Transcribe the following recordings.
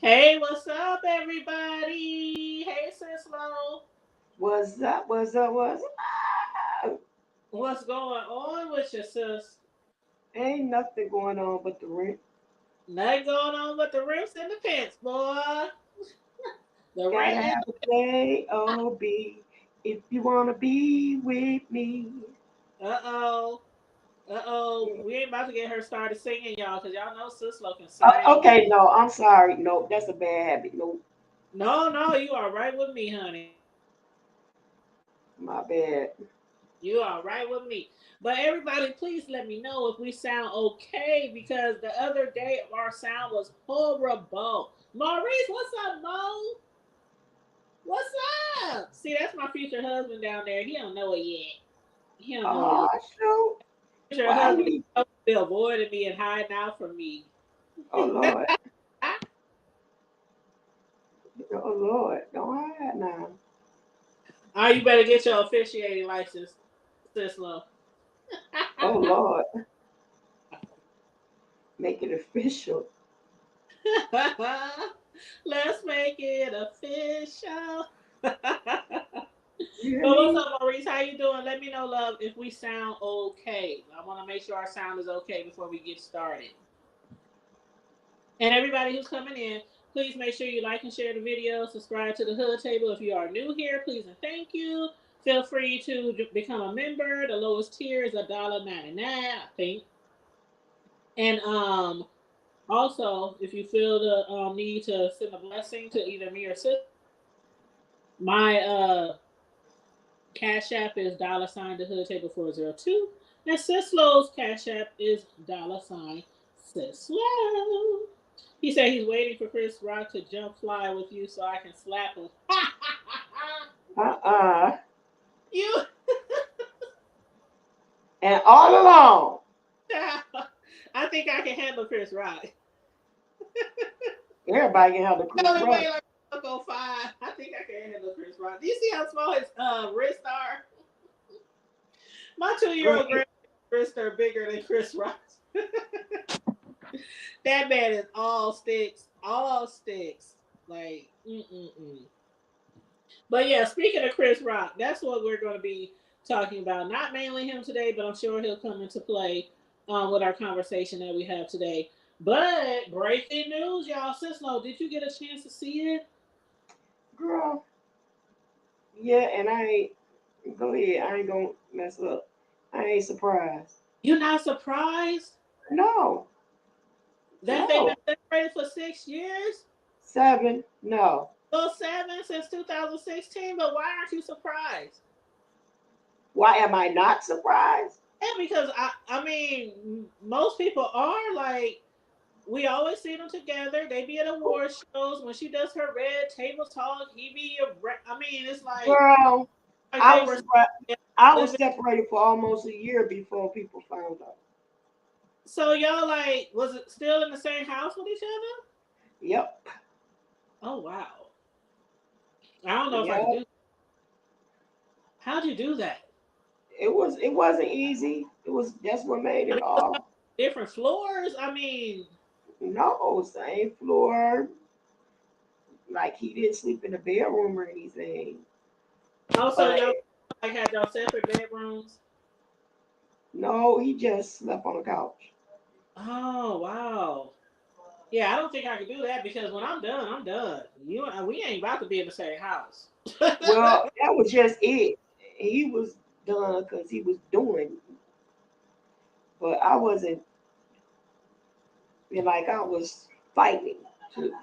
Hey, what's up, everybody? Hey, sis Lo. What's up? What's up? What's up? What's going on with you, sis? Ain't nothing going on but the rent. Nothing going on with the rips and the pants, boy. The Gotta rent. have a J-O-B if you wanna be with me. Uh oh. Uh oh. We ain't about to get her started singing, y'all, because y'all know sis Lo can sing. Okay, no, I'm sorry. No, that's a bad habit. No, No, no, you are right with me, honey. my bad. You are right with me. But everybody, please let me know if we sound okay because the other day our sound was horrible. Maurice, what's up, Mo? What's up? See, that's my future husband down there. He don't know it yet. He don't know it Oh, yet. shoot. Future Why husband you? is be avoiding me and hiding out from me. Oh, Lord. Oh, Lord. Don't hide now. You better get your officiating license, sis Lo. Oh, Lord. Make it official. Let's make it official. But You hear what's me? up, Maurice? How you doing? Let me know, love, if we sound okay. I want to make sure our sound is okay before we get started. And everybody who's coming in, please make sure you like and share the video. Subscribe to the Hood Table if you are new here. Please and thank you. Feel free to become a member. The lowest tier is $1.99, I think. And also, if you feel the need to send a blessing to either me or sis, my Cash App is $ the Hood Table 402. And Sislow's Cash App is $Sislow. He said he's waiting for Chris Rock to jump fly with you so I can slap him. Uh-uh. You And all along, I think I can handle Chris Rock. everybody can have the He Chris only Rock. weigh like 5. I think I can handle Chris Rock. Do you see how small his wrists are? My 2 year Girl, old wrists are bigger than Chris Rock's. That man is all sticks, all sticks. Like, mm-mm-mm. But yeah, speaking of Chris Rock, that's what we're going to be talking about. Not mainly him today, but I'm sure he'll come into play with our conversation that we have today. But breaking news, y'all. Sislo, did you get a chance to see it? girl, yeah, and I ain't, go ahead, I ain't gonna mess up. I ain't surprised. You're not surprised No, that they've been no. separated for 6 years? Seven, no. Well, 7 since 2016, but why aren't you surprised? Why am I not surprised? Yeah, because I mean, most people are like, we always see them together. They be at award shows. When she does her red table talk, he be a. I mean, it's Girl, like I they was were surprised. I was living. separated for almost a year before people found out. So y'all like, was it still in the same house with each other? Yep, Oh wow, I don't know if I could yep. do. How'd you do that? It wasn't easy. It was that's what made I it mean, all. different floors. I mean, No, same floor. Like he didn't sleep in the bedroom or anything. also But y'all like had y'all separate bedrooms. no, he just slept on the couch. Oh wow. Yeah, I don't think I could do that because when I'm done, I'm done. You and we ain't about to be in the same house. Well, that was just it. He was done because he was doing, but I wasn't. Like I was fighting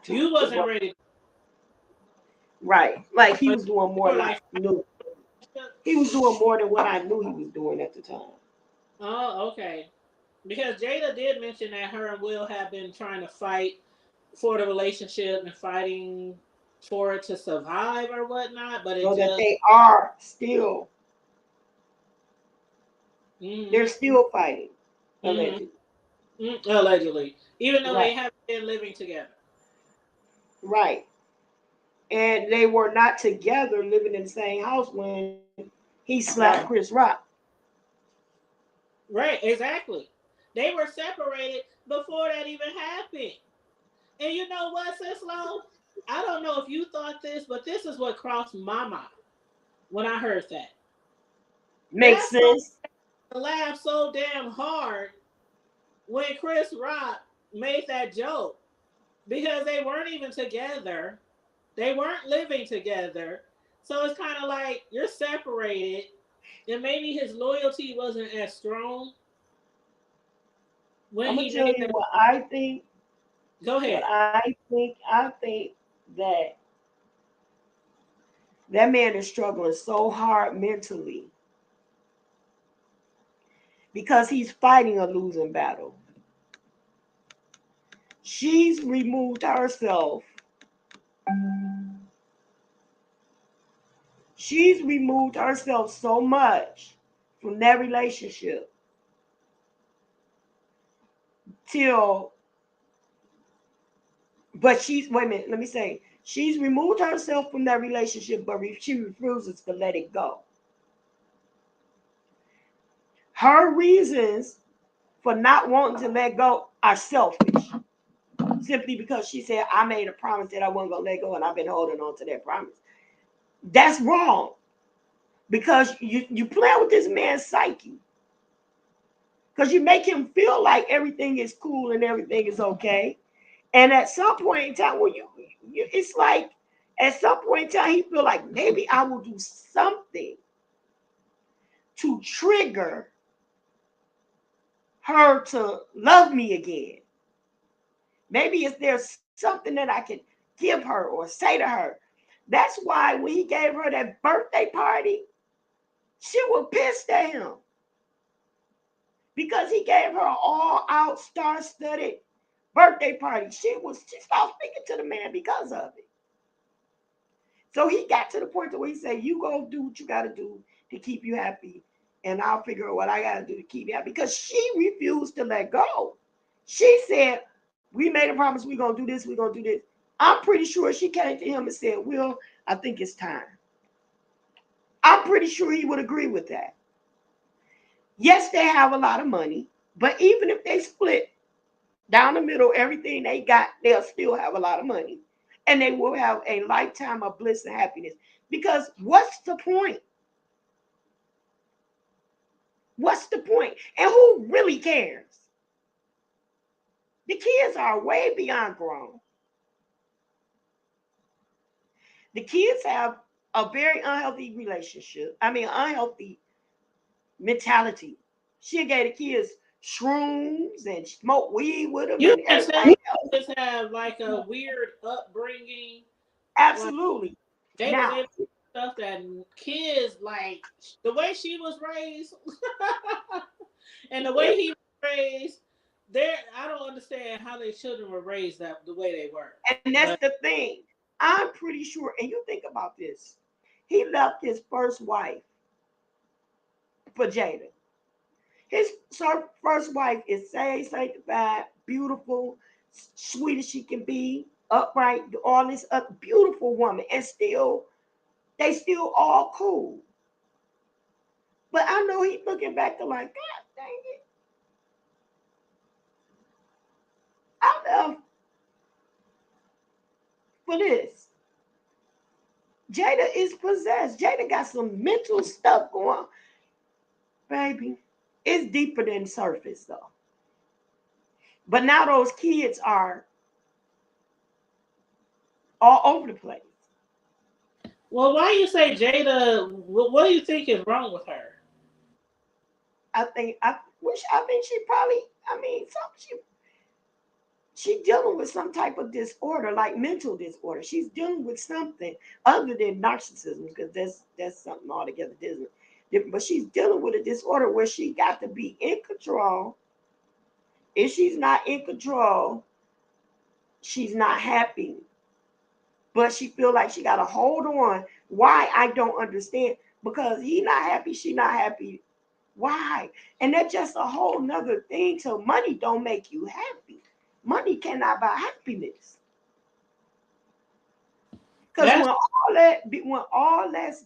You to wasn't work. ready. Right. Like he But was doing you more were than I like, knew. He was doing more than what I knew he was doing at the time. oh, okay. Because Jada did mention that her and Will have been trying to fight for the relationship and fighting for it to survive or whatnot, but it So that just, they are still, they're mm-hmm, still fighting, mm-hmm, allegedly. allegedly, even though Right. they haven't been living together. Right. And they were not together living in the same house when he slapped Chris Right, Rock. right, exactly. They were separated before that even happened. And you know what, Sis Lo? I don't know if you thought this, but this is what crossed my mind when I heard that. Makes That's why sense. I laughed so damn hard when Chris Rock made that joke because they weren't even together. They weren't living together. So it's kind of like you're separated, and maybe his loyalty wasn't as strong when I'm gonna he tell made you that. what I think. Go What ahead. I think. I think that that man is struggling so hard mentally because he's fighting a losing battle. She's removed herself. She's removed herself so much from that relationship till, but she's, wait a minute, let me say, she's removed herself from that relationship, but she refuses to let it go. Her reasons for not wanting to let go are selfish, simply because she said, I made a promise that I wasn't going to let go, and I've been holding on to that promise. That's wrong because you play with this man's psyche because you make him feel like everything is cool and everything is okay. And at some point in time, when it's like at some point in time, he feel like maybe I will do something to trigger her to love me again. Maybe if there's something that I can give her or say to her. That's why when he gave her that birthday party, she was pissed at him because he gave her an all-out star-studded birthday party. She stopped speaking to the man because of it. So he got to the point where he said, you go do what you got to do to keep you happy, and I'll figure out what I got to do to keep you happy, because she refused to let go. She said, we made a promise, we're going to do this, we're going to do this. I'm pretty sure she came to him and said, Will, I think it's time. I'm pretty sure he would agree with that. Yes, they have a lot of money, but even if they split down the middle, everything they got, they'll still have a lot of money. And they will have a lifetime of bliss and happiness. Because what's the point? What's the point? And who really cares? The kids are way beyond grown. The kids have a very unhealthy relationship. I mean, unhealthy mentality. She gave the kids shrooms and smoked weed with them You and can tell everything else. kids have like a weird upbringing. Like Absolutely. they was Now, able to do stuff that kids like the way she was raised and the way it, he was raised. There, I don't understand how their children were raised that the way they were. and that's But the thing. I'm pretty sure, and you think about this. He left his first wife for Jada. His first wife is saved, sanctified, beautiful, sweet as she can be, upright, all this beautiful woman, and still they still all cool. But I know he's looking back to like, God dang it, I left for this. Jada is possessed. Jada got some mental stuff going on. Baby, it's deeper than the surface though. But now those kids are all over the place. well, why you say Jada? What do you think is wrong with her? I think she probably, I mean, she dealing with some type of disorder, like mental disorder. She's dealing with something other than narcissism, because that's something altogether different. But she's dealing with a disorder where she got to be in control. If she's not in control, she's not happy. But she feel like she got to hold on. Why? I don't understand. Because he not happy, she not happy. Why? And that's just a whole nother thing. So money don't make you happy. Money cannot buy happiness. Because That's when all that's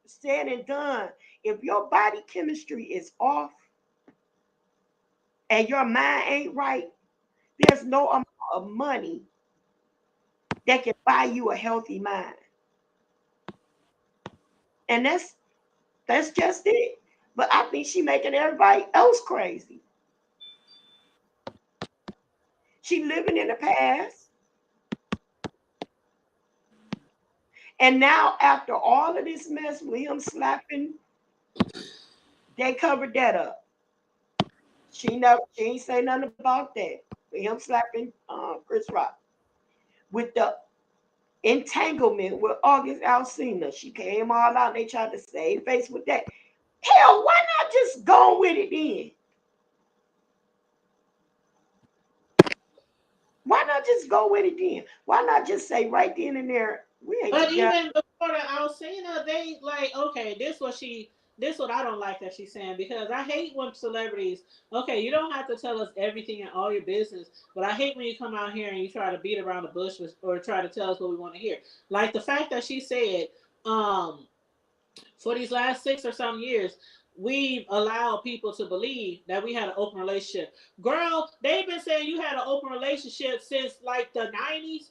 said and done, if your body chemistry is off and your mind ain't right, there's no amount of money that can buy you a healthy mind. And that's just it. But I think she making everybody else crazy. She living in the past. And now after all of this mess with him slapping, they covered that up. She ain't say nothing about that. With him slapping Chris Rock. With the entanglement with August Alsina. She came all out and they tried to save face with that. Hell, why not just go with it then? Why not just go with it then? Why not just say right then and there, we ain't But together? even before the Alcina, they like, okay, this what I don't like that she's saying, because I hate when celebrities, okay, you don't have to tell us everything and all your business, but I hate when you come out here and you try to beat around the bush or try to tell us what we want to hear. Like the fact that she said, for these last 6 or some years, we've allowed people to believe that we had an open relationship. Girl, they've been saying you had an open relationship since like the 90s.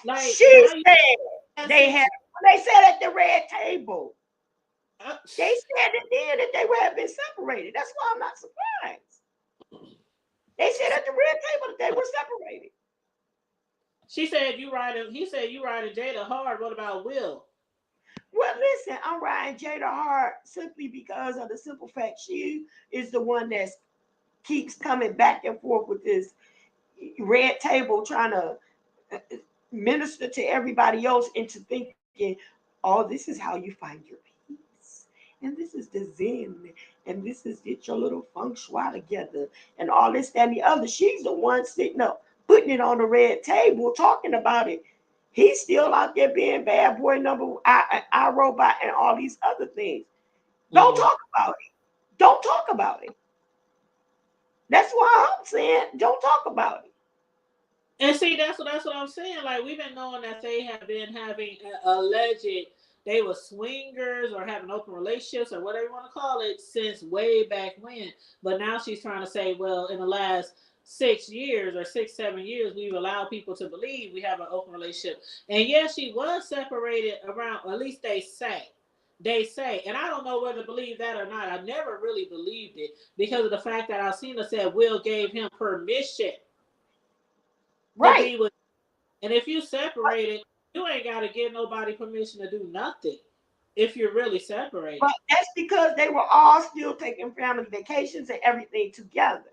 Like She now you said they said at the red table. They said it then that they have been separated. That's why I'm not surprised. They said at the red table that they were separated. She said he said you riding Jada hard. What about Will? Well, listen, I'm riding Jada hard simply because of the simple fact she is the one that keeps coming back and forth with this red table trying to minister to everybody else into thinking, oh, this is how you find your peace. And this is the Zen. And this is get your little feng shui together. And all this, that, and the other. She's the one sitting up, putting it on the red table, talking about it. He's still out there being bad boy number I robot and all these other things. Don't talk about it. Don't talk about it. That's why I'm saying don't talk about it. And see, that's what I'm saying. Like we've been knowing that they have been having alleged they were swingers or having open relationships or whatever you want to call it since way back when. But now she's trying to say, well, in the last 6 years or 6-7 years, we've allowed people to believe we have an open relationship. And yes, she was separated around. At least they say. They say, and I don't know whether to believe that or not. I never really believed it because of the fact that Alcina said Will gave him permission. Right. And if you separated, you ain't got to give nobody permission to do nothing if you're really separated. But that's because they were all still taking family vacations and everything together.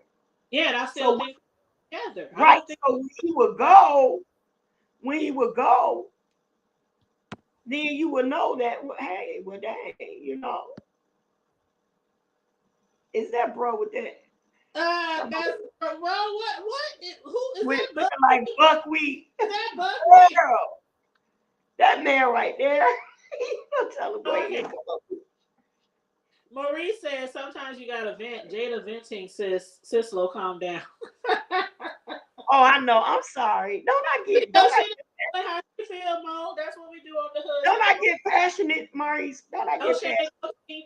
Yeah, and I still think together. Right. So when he would go, then you would know that, hey, well, dang, is that bro with that? That's bro. What? Who is that? Looking like buckwheat. Is that buckwheat? Girl, that man right there. He'll tell him okay. Maurice says sometimes you gotta vent. Jada venting, Sislo, calm down. Oh, I know. I'm sorry. Don't I get how you feel, Mo? That's what we do on the hood. Don't I get passionate, Maurice? Don't I get shade,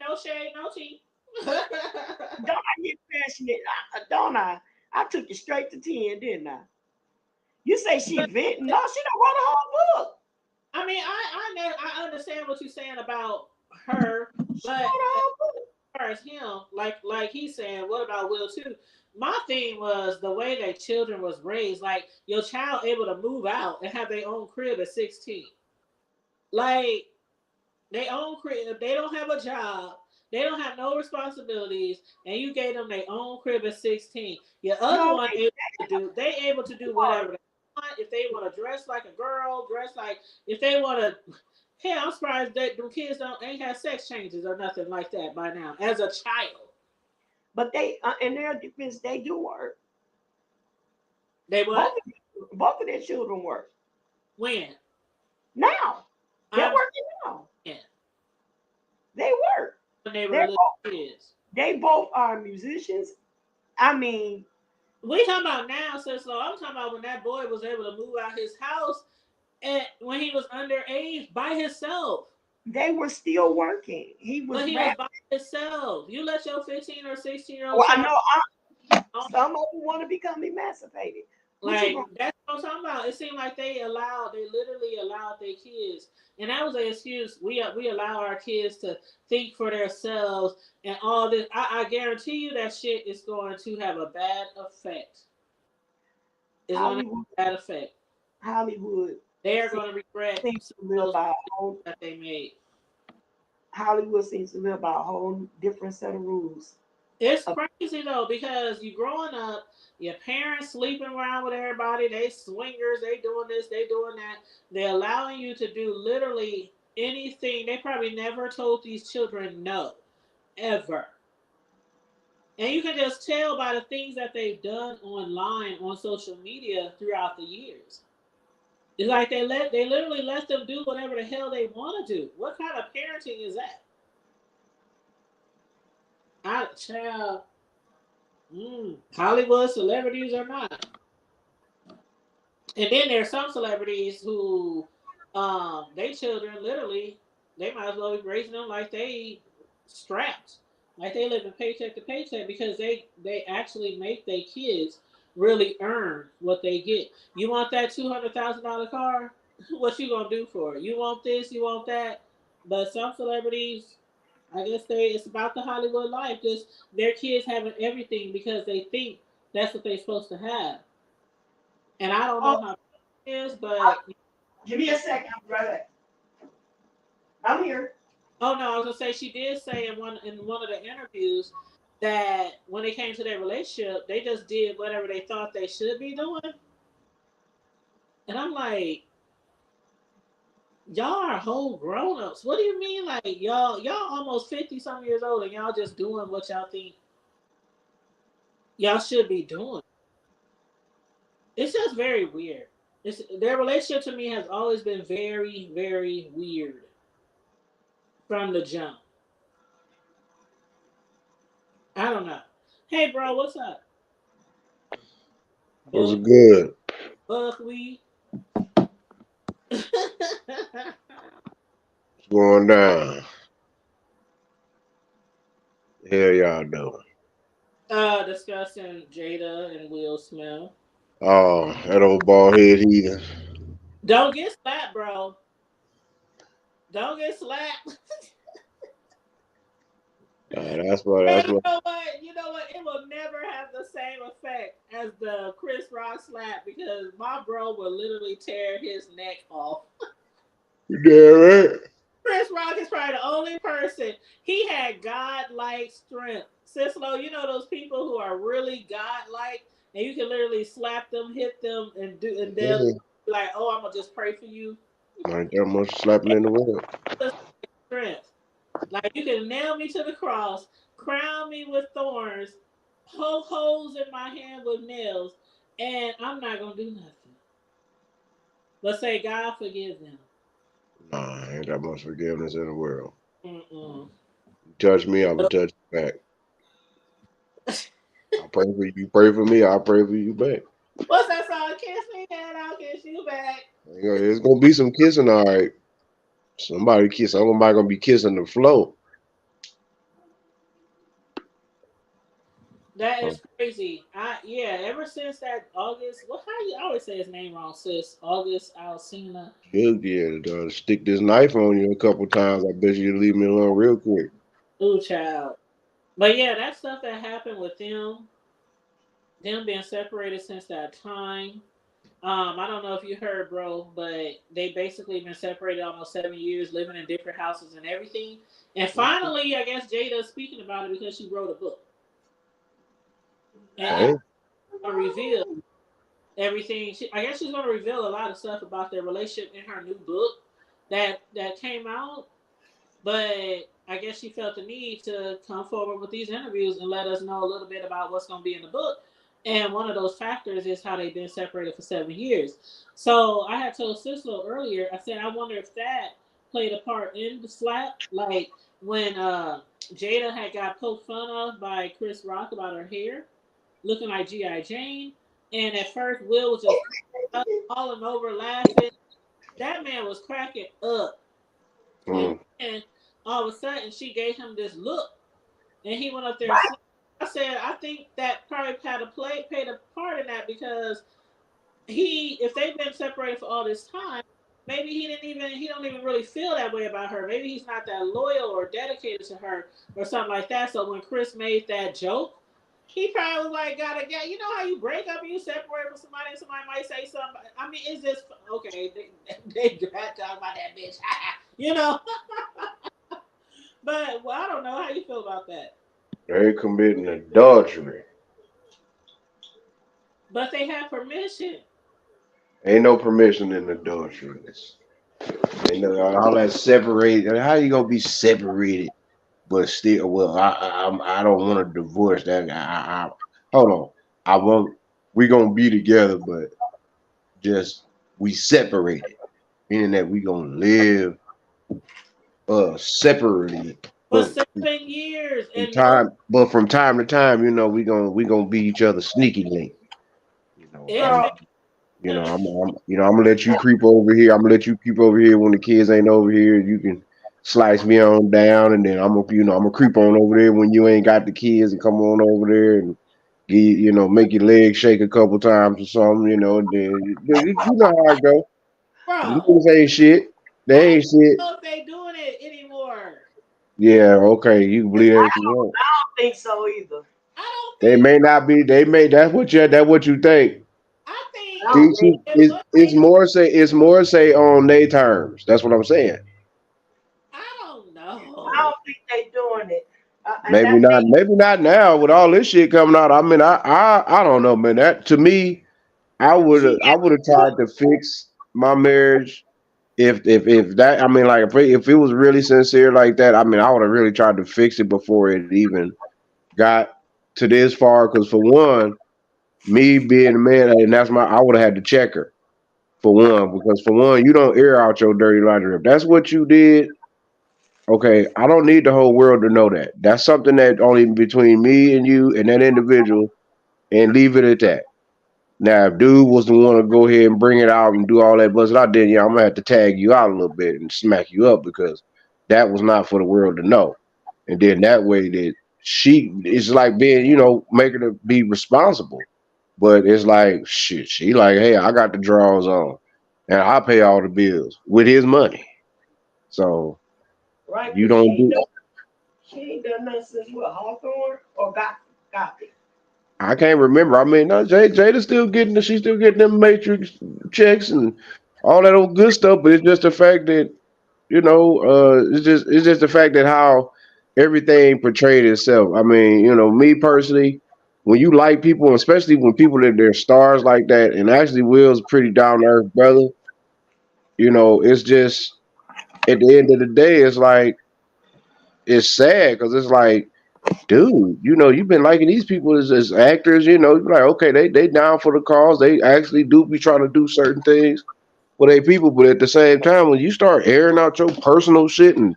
no shade, no tea. Don't I get passionate? Don't I? I took you straight to 10, didn't I? You say she venting? No, she don't wrote a whole book. I mean, I understand what you're saying about her, but as far as him, like he's saying, what about Will too? My thing was the way that children was raised. Like your child able to move out and have their own crib at 16. Like they own crib, they don't have a job. They don't have no responsibilities, and you gave them their own crib at 16. Your other one able to do whatever they want. If they want to dress like a girl, if they want to. Hey, I'm surprised that the kids ain't had sex changes or nothing like that by now as a child. But they, in their defense, they do work. They what? Both of their children work. When? Now. They're working now. Yeah. They work. When they were little kids. They both are musicians. I mean, we talking about now, Sislo. I'm talking about when that boy was able to move out his house and when he was underage by himself. They were still working. He was by himself. You let your 15 or 16-year-old. Well, I know some of them want to become emancipated. Like that's I'm talking about. It seemed like they literally allowed their kids, and that was an excuse. We allow our kids to think for themselves and all this. I guarantee you that shit is going to have a bad effect. It's going to have Hollywood, a bad effect. Hollywood They are going to regret seems some to of live those by a decisions whole. that they made. Hollywood seems to live by a whole different set of rules. It's crazy though because you growing up, your parents sleeping around with everybody. They swingers. They doing this. They doing that. They're allowing you to do literally anything. They probably never told these children no, ever. And you can just tell by the things that they've done online on social media throughout the years. It's like they literally let them do whatever the hell they want to do. What kind of parenting is that? I child. Hollywood celebrities or not. And then there's some celebrities who, they children literally, they might as well be raising them like they strapped, like they living paycheck to paycheck because they actually make their kids really earn what they get. You want that $200,000 car? What you gonna do for it? You want this? You want that? But some celebrities, I guess it's about the Hollywood life. Just their kids having everything because they think that's what they're supposed to have. And I don't Oh, know how it is, but give me a second. I'll be right back. I'm here. oh no, I was gonna say she did say in one of the interviews that when it came to their relationship, they just did whatever they thought they should be doing. And I'm like, y'all are whole grown ups. What do you mean, like y'all almost 50 some years old and y'all just doing what y'all think y'all should be doing? It's just very weird. Their relationship to me has always been very, very weird from the jump. I don't know. Hey, bro, what's up? Was Buck, good. buckwheat. What's going down? Hell y'all doing? Discussing Jada and Will Smith. Oh, that old bald head heathen. Don't get slapped, bro. Don't get slapped. That's what. Bro, That's what. You know what? It will never have the same effect as the Chris Rock slap because my bro will literally tear his neck off. You damn right. Chris Rock is probably the only person. He had godlike strength. Cicelo, you know those people who are really godlike, and you can literally slap them, hit them, and they'll Yeah, be like, "Oh, I'm gonna just pray for you." ain't that much slapping in the world. Just strength. Like you can nail me to the cross, crown me with thorns, poke holes in my hand with nails, and I'm not gonna do nothing. But say, God forgive them. Nah, ain't that much forgiveness in the world. Mm-mm. You touch me, I'ma touch you back. I pray for you. You pray for me, I pray for you back. What's that song? Kiss me and I'll kiss you back. It's gonna be some kissing, all right. Somebody gonna be kissing the floor. That is crazy. Ever since that August, how you always say his name wrong, sis? August Alsina. Yeah, stick this knife on you a couple times. I bet you leave me alone real quick. Ooh, child. But yeah, that stuff that happened with them being separated since that time. I don't know if you heard, bro, but they basically been separated almost 7 years, living in different houses and everything. And finally, I guess Jada's speaking about it because she wrote a book. And Hey, gonna reveal everything. I guess she's gonna reveal a lot of stuff about their relationship in her new book that came out. But I guess she felt the need to come forward with these interviews and let us know a little bit about what's gonna be in the book. And one of those factors is how they've been separated for 7 years. So I had told Sislo earlier, I said I wonder if that played a part in the slap. Like when Jada had got poked fun of by Chris Rock about her hair looking like G.I. Jane. And at first, Will was just falling over laughing. That man was cracking up. And mm, then all of a sudden, she gave him this look. And he went up there and slapped. I said, I think that probably paid a part in that because if they've been separated for all this time, maybe he don't even really feel that way about her. Maybe he's not that loyal or dedicated to her or something like that. So when Chris made that joke, he probably was like, "Gotta get." You know how you break up and you separate from somebody, and somebody might say something. I mean, is this okay? They talking about that bitch, you know. But well, I don't know how you feel about that. They committing adultery. But they have permission. Ain't no permission in adultery. Ain't no all that separated. How you gonna be separated, but still? Well, I don't want to divorce that. Hold on. I won't. We gonna be together, but just we separated, meaning that we gonna live separately, For but 7 years from and no time, but from time to time, we gonna be each other sneaky link. You know, every Girl, I'm gonna let you creep over here. I'm gonna let you creep over here when the kids ain't over here. You can slice me on down, and then I'm gonna creep on over there when you ain't got the kids, and come on over there and make your legs shake a couple times or something. Then you know how it go. The bro. niggas ain't shit. They I ain't shit. don't know if they doing it anymore. Yeah, okay. You can believe that if you want. I don't think so either. I don't They think may not be. They may. That's what you think. I think I See, don't think. it it's, was it's more say it's more say on their terms. That's what I'm saying. I don't I know. don't think they doing it. And Maybe not. Maybe not now with all this shit coming out. I mean, I don't know, man. That to me, I would she have I would have tried to fix my marriage if that. I mean, like if it was really sincere like that. I mean, I would have really tried to fix it before it even got to this far. Because for one, me being a man, and I would have had to check her for one. Because for one, you don't air out your dirty laundry. If that's what you did, okay, I don't need the whole world to know that. That's something that only between me and you and that individual, and leave it at that. Now, if dude was the one to go ahead and bring it out and do all that buzzing out, then yeah, I'm gonna have to tag you out a little bit and smack you up because that was not for the world to know. And then that way that she it's like being, making her be responsible. But it's like shit, she like, hey, I got the draws on and I pay all the bills with his money. So right, you because don't do she ain't done nothing since what Hawthorne or got it. I can't remember. I mean, no, Jada's still getting she's still getting them matrix checks and all that old good stuff. But it's just the fact that it's just the fact that how everything portrayed itself. I mean, me personally, when you like people, especially when people that they're stars like that, and actually Will's a pretty down to earth brother. It's just at the end of the day, it's like it's sad because it's like dude, you've been liking these people as actors, you're like, okay, they down for the cause. They actually do be trying to do certain things for their people, but at the same time, when you start airing out your personal shit, and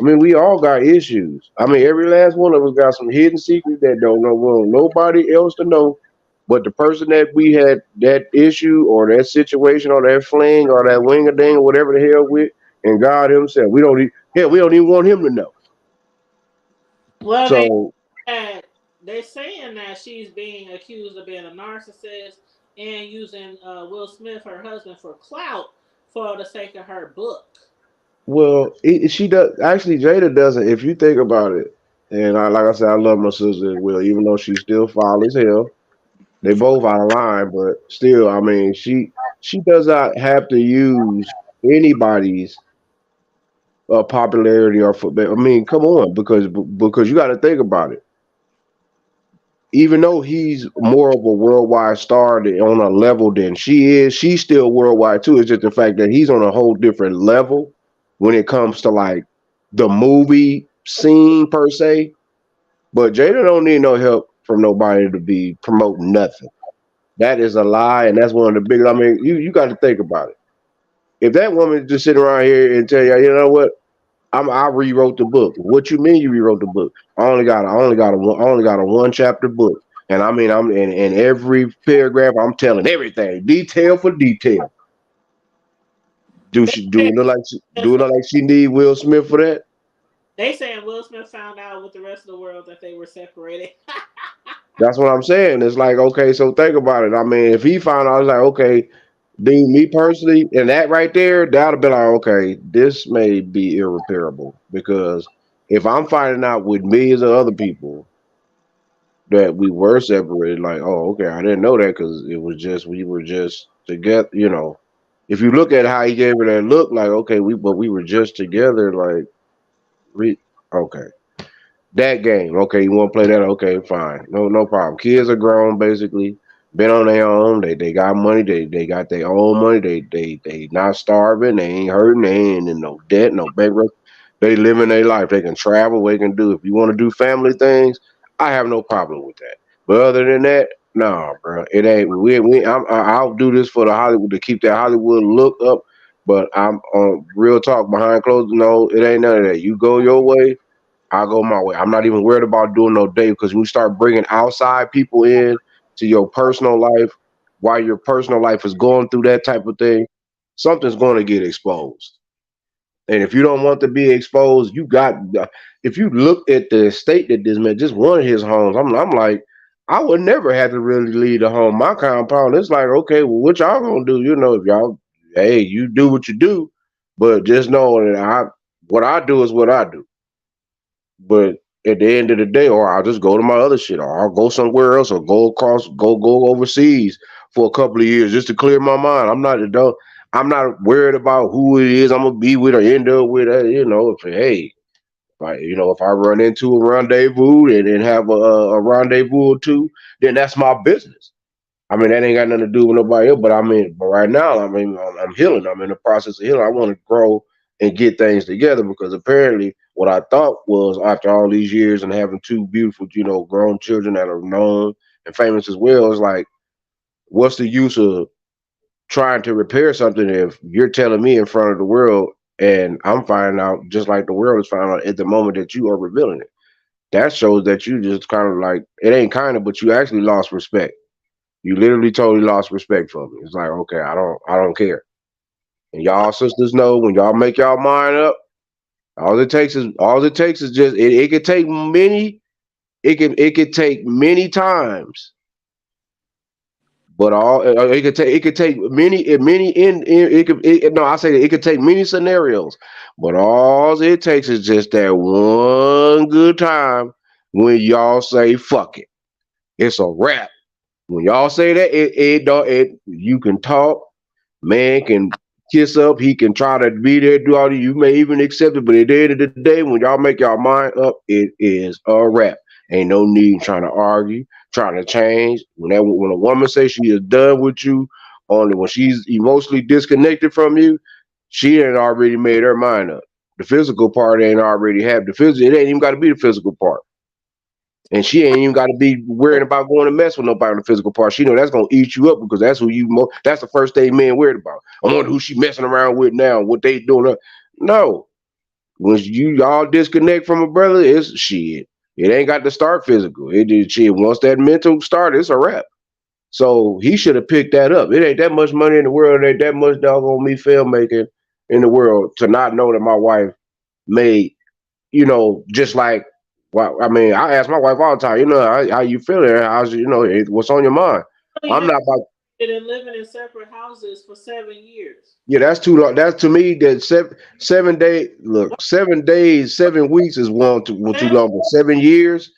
I mean, we all got issues. I mean, every last one of us got some hidden secrets that don't know want nobody else to know, but the person that we had that issue or that situation or that fling or that wing a ding or whatever the hell with, and God Himself. We don't even want Him to know. Well, So they're saying that she's being accused of being a narcissist and using Will Smith, her husband, for clout for the sake of her book. well, she does actually. Jada doesn't. If you think about it, and like I said, I love my sister as well, even though she's still foul as hell. They both out of line, but still, I mean, she does not have to use anybody's popularity or football. I mean, come on, because you got to think about it. Even though he's more of a worldwide star on a level than she is, she's still worldwide too. It's just the fact that he's on a whole different level when it comes to like the movie scene per se. But Jada don't need no help from nobody to be promoting nothing. That is a lie, and that's one of the biggest. I mean, you got to think about it. If that woman just sitting around here and tell you, you know what, I rewrote the book. What you mean you rewrote the book? I only got a one chapter book, and I mean I'm in every paragraph I'm telling everything detail for detail. Do They she do say it look like she need Will Smith for that? they saying Will Smith found out with the rest of the world that they were separated. That's what I'm saying. It's like, okay, so think about it. I mean, if he found out, I was like, okay, dude, me personally, and that right there, that'd have been like, okay, this may be irreparable because if I'm finding out with millions of other people that we were separated, like, oh, okay, I didn't know that because it was just we were just together. If you look at how he gave her that look, like, okay, we were just together, like, okay. That game, okay, you want to play that? Okay, fine, no problem. Kids are grown, basically, been on their own. They got money. They got their own money. They not starving. They ain't hurting. They ain't in no debt, no bankrupt. They living their life. They can travel. They can do. If you want to do family things, I have no problem with that. But other than that, nah, bro, it ain't. I'll do this for the Hollywood to keep that Hollywood look up. But I'm on real talk behind closed. No, it ain't none of that. You go your way. I go my way. I'm not even worried about doing no date because when you start bringing outside people in to your personal life while your personal life is going through that type of thing, something's going to get exposed. And if you don't want to be exposed, you got. If you look at the estate that this man, just one of his homes, I'm like, I would never have to really leave the home. My compound, it's like, okay, well, what y'all gonna do? If y'all, hey, you do what you do, but just know that what I do is what I do. But at the end of the day, or I'll just go to my other shit, or I'll go somewhere else, or go overseas for a couple of years just to clear my mind. I'm not worried about who it is I'm gonna be with or end up with. If I run into a rendezvous and then have a rendezvous or two, then that's my business. I mean, that ain't got nothing to do with nobody else. But right now, I mean, I'm healing. I'm in the process of healing. I want to grow and get things together because apparently, what I thought was after all these years and having two beautiful, grown children that are known and famous as well, is like, what's the use of trying to repair something if you're telling me in front of the world and I'm finding out just like the world is finding out at the moment that you are revealing it? That shows that you just kind of like it ain't kind of, but you actually lost respect. You literally totally lost respect for me. It's like, okay, I don't care. And y'all sisters know when y'all make y'all mind up, all it takes is just it could take many it could take many times, but it could take many in it could it, no I say that it could take many scenarios, but all it takes is just that one good time when y'all say fuck it. It's a wrap. When y'all say that, it don't it you can talk. Man can kiss up. He can try to be there, do all that. You may even accept it, but at the end of the day, when y'all make y'all mind up, it is a wrap. Ain't no need trying to argue, trying to change. When a woman says she is done with you, only when she's emotionally disconnected from you, she ain't already made her mind up. The physical part ain't already happened. It ain't even got to be the physical part. And she ain't even got to be worrying about going to mess with nobody on the physical part. She know that's gonna eat you up because that's that's the first thing men worried about. I wonder who she messing around with now, what they doing. No, when y'all disconnect from a brother, it's shit. It ain't got to start physical. It is shit. Once that mental start, it's a wrap. So he should have picked that up. It ain't that much money in the world. It ain't that much doggone me filmmaking in the world to not know that my wife made just like, well, I mean, I ask my wife all the time, how you feeling? What's on your mind? So you I'm guys not about, been living in separate houses for 7 years. yeah, that's too long. That's to me that 7 day, look, 7 days, 7 weeks is too Well, long, but 7 years,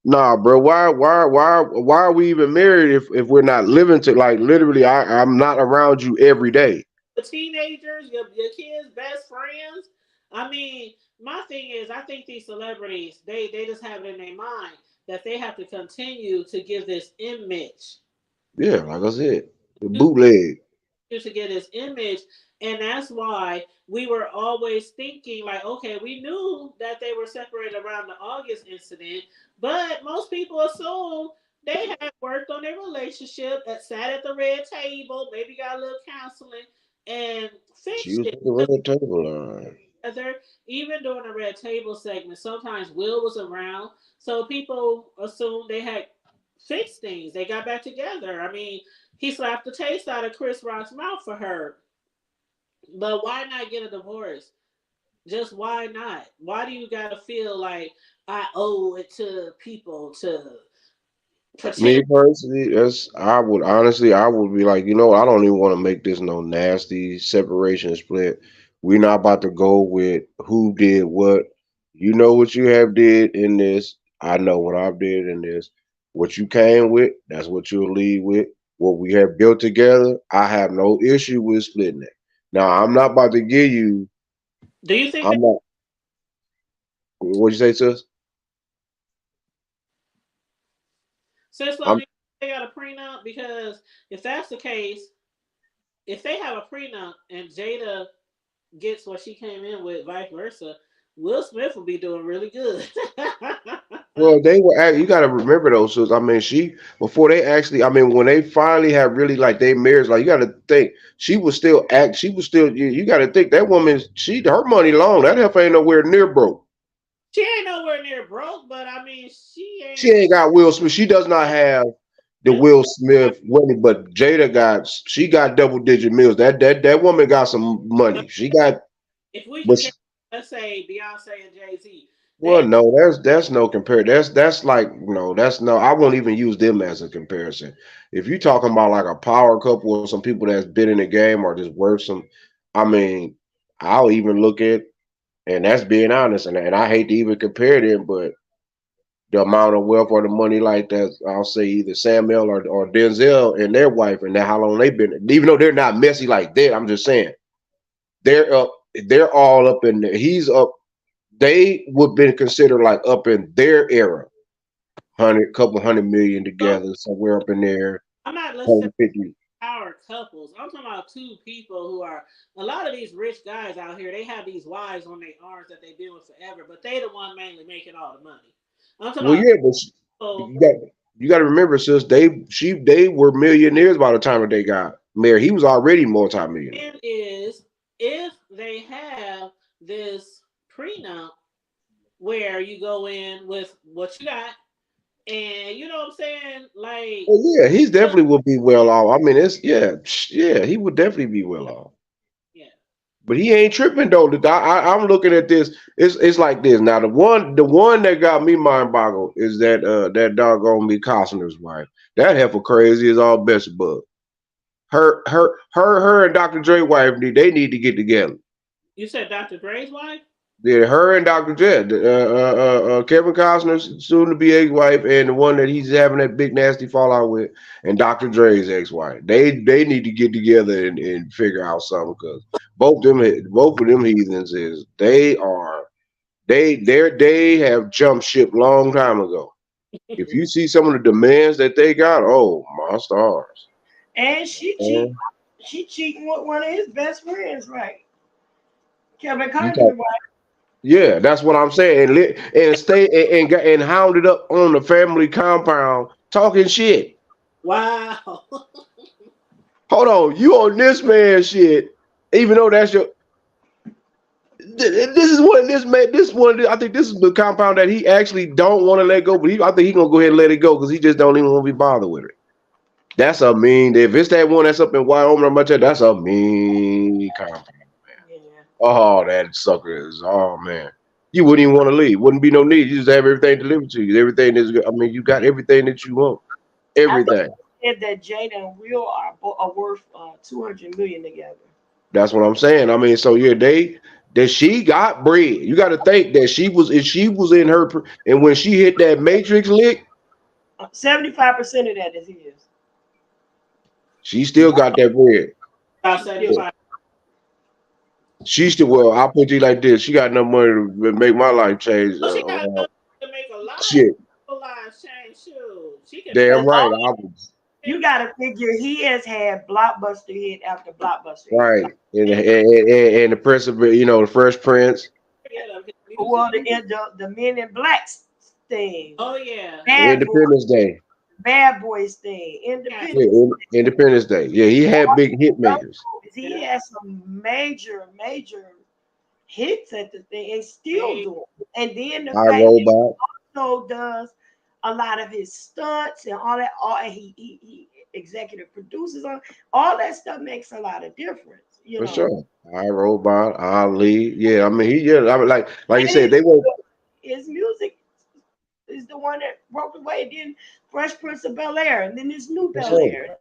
nah, bro. Why are we even married if we're not living to like literally? I'm not around you every day. the teenagers, your kids' best friends. I mean, my thing is, I think these celebrities, they just have it in their mind that they have to continue to give this image, Yeah, like I said, the bootleg. to get this image, and that's why we were always thinking like, okay, we knew that they were separated around the August incident, but most people assume they had worked on their relationship, sat at the red table, maybe got a little counseling, and She fixed was it. at the red table. Together, even during the red table segment, sometimes Will was around, so people assumed they had fixed things. They got back together. I mean, he slapped the taste out of Chris Rock's mouth for her. But why not get a divorce? Just why not? Why do you gotta feel like I owe it to people to? Me Potential. personally, I would be like, I don't even want to make this no nasty separation split. We're not about to go with who did what. You know what you have did in this. I know what I've did in this. What you came with, that's what you'll leave with. What we have built together, I have no issue with splitting it. Now, I'm not about to give you. Do you think that I'm not. What you say, sis? sis love, I'm. do you think they got a prenup? Because if that's the case, if they have a prenup and Jada gets what she came in with, vice versa, Will Smith will be doing really good. Well, they were. You got to remember those. So, I mean, she before they actually. I mean, when they finally had really like they marriage, like you got to think she was still act. She was still. You got to think that woman. Her money long. That heifer ain't nowhere near broke. She ain't nowhere near broke, but I mean, she She ain't. ain't got Will Smith. She does not have the Will Will got Smith money, but Jada got. She got double digit meals. That woman got some money. She got. if we But compare, let's say Beyonce and Jay Z, Well, they no, that's no compare. That's like no, that's no. I won't even use them as a comparison. If you're talking about like a power couple or some people that's been in the game or just worth some, I mean, I'll even look at, and that's being honest, and I hate to even compare them, but the amount of wealth or the money like that, I'll say either Samuel or Denzel and their wife, and how long they've been, even though they're not messy like that. I'm just saying they're up, they're all up in there. He's up. They would been considered like up in their era, couple hundred million both. together, somewhere up in there, I'm not listening 150. to power couples. I'm talking about two people who are a lot of these rich guys out here. They have these wives on their arms that they've been with forever, but they the one mainly making all the money. I'm talking Well, about yeah, but people. you got to remember, sis, they were millionaires by the time that they got married. He was already multimillionaire. And is if they have this prenup where you go in with what you got, and you know what I'm saying, like Well, yeah, he's definitely will be well off. I mean, yeah, he would definitely be well off. yeah. But he ain't tripping though. I'm looking at this. It's like this. Now the one that got me mind boggled is that doggone me Costner's wife. That heifer crazy as all best bug. Her and Dr. Dre wife they need to get together. You said Dr. Dre's wife? Yeah, her and Dr. J, Kevin Costner's soon to be ex-wife, and the one that he's having that big nasty fallout with, and Dr. Dre's ex-wife. They need to get together and figure out something because both of them heathens is they have jumped ship long time ago. If you see some of the demands that they got, oh my stars. And Uh, she cheating with one of his best friends, right? Kevin you Costner talk, wife. yeah, that's what I'm saying. And stay and hounded up on the family compound talking shit. Wow. Hold on, you on this man shit, even though that's your. This is what this man. This one, I think this is the compound that he actually don't want to let go, but I think he gonna go ahead and let it go because he just don't even want to be bothered with it. That's a mean. If it's that one that's up in Wyoming, much that's a mean compound. Yeah. Oh, that sucker is. Oh man, you wouldn't even want to leave. Wouldn't be no need. You just have everything delivered to you. Everything is. I mean, you got everything that you want. I think Everything. he said that Jada and Will are worth 200 million together. That's what I'm saying. I mean, so yeah, that she got bread. You got to think that she was if she was in her and when she hit that Matrix lick, 75% of that is his. she still got that bread. About She still. 75. She still well. I'll put you like this. She got enough money to make my life change. Oh, she got enough to make a lot of Shit, people's lives change. Shoot. She can make damn Because right. all I was you got to figure he has had blockbuster hit after blockbuster hit. right. Like, And the Prince of the Fresh Prince. forget of his well, music. the Men in Blacks thing, Oh yeah. Bad Boy, Independence Day. Bad Boys thing, Yeah. Yeah, Independence. Independence Day. Yeah, he had big hit Other makers. movies, he Yeah. has some major hits at the thing and still Hey, doing it. And then the I fact that Robot. he also does a lot of his stunts and all that, and he executive produces on all that stuff makes a lot of difference, you For know. sure. I Robot, Ali. Yeah, I mean he yeah, I mean like you And said, they were his music is the one that broke away. Then Fresh Prince of Bel-Air, and then this new That's it. Bel-Air.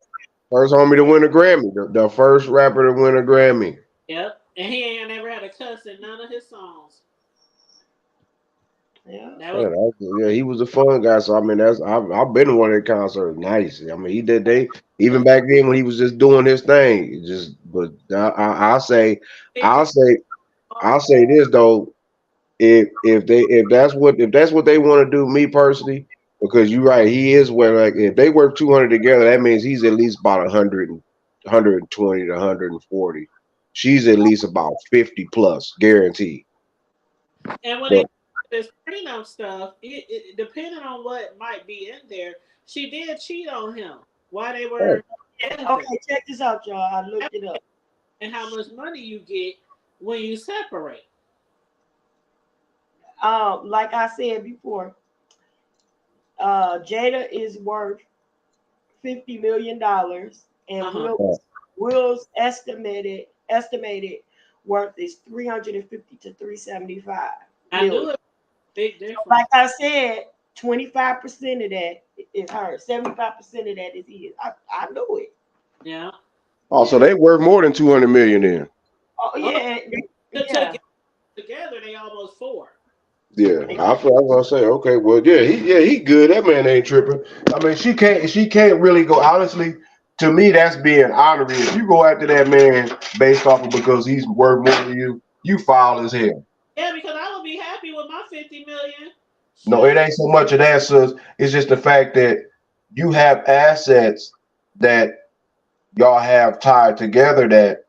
First homie to win a Grammy. The first rapper to win a Grammy. Yep. And he ain't never had a cuss in none of his songs. Yeah. That was Yeah, he was a fun guy. So I mean, I've been to one of their concerts. Nice. I mean, he did even back then when he was just doing his thing. But I'll say this though. If that's what they want to do, me personally, because you're right, he is where like if they work 200 together, that means he's at least about 100, 120 to 140. She's at least about 50 plus, guaranteed. and when But it this prenup stuff, depending on what might be in there, she did cheat on him while they were together. Okay, check this out, y'all. I looked it up. And how much money you get when you separate. Like I said before, Jada is worth $50 million, and Will's estimated worth is 350 to 375. I knew it. Big difference. Like I said, 25% of that is her. 75% of that is his. I knew it. Yeah. oh, so they worth more than 200 million then. Oh yeah, yeah. Together they almost 4. Yeah, I was gonna say, okay, well, he good. That man ain't tripping. I mean, she can't really go. Honestly, to me, that's being honorary. If you go after that man based off of because he's worth more than you, you foul as hell. Yeah, because I would be happy with my 50 million. No, it ain't so much of that, sis. It's just the fact that you have assets that y'all have tied together that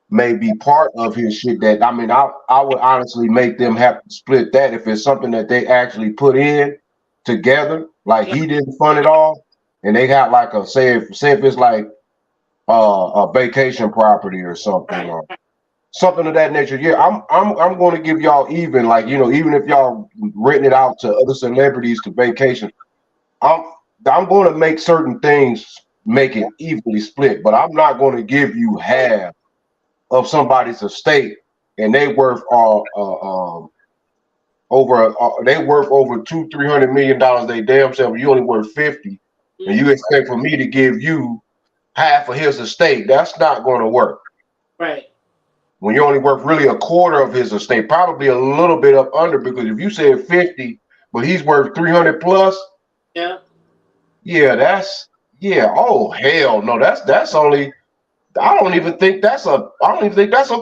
may be part of his shit. That I mean, I would honestly make them have to split that if it's something that they actually put in together. Like he didn't fund it all, and they got like a say if it's like a vacation property or something or something of that nature. Yeah, I'm going to give y'all even like even if y'all renting it out to other celebrities to vacation, I'm going to make certain things make it evenly split, but I'm not going to give you half of somebody's estate and they worth they worth over $200-300 million. They damn self, you only worth 50, and you expect for me to give you half of his estate. That's not going to work. Right. When you're only worth really a quarter of his estate, probably a little bit up under, because if you said 50, but he's worth 300 plus, yeah, oh hell no, that's only, I don't even think that's a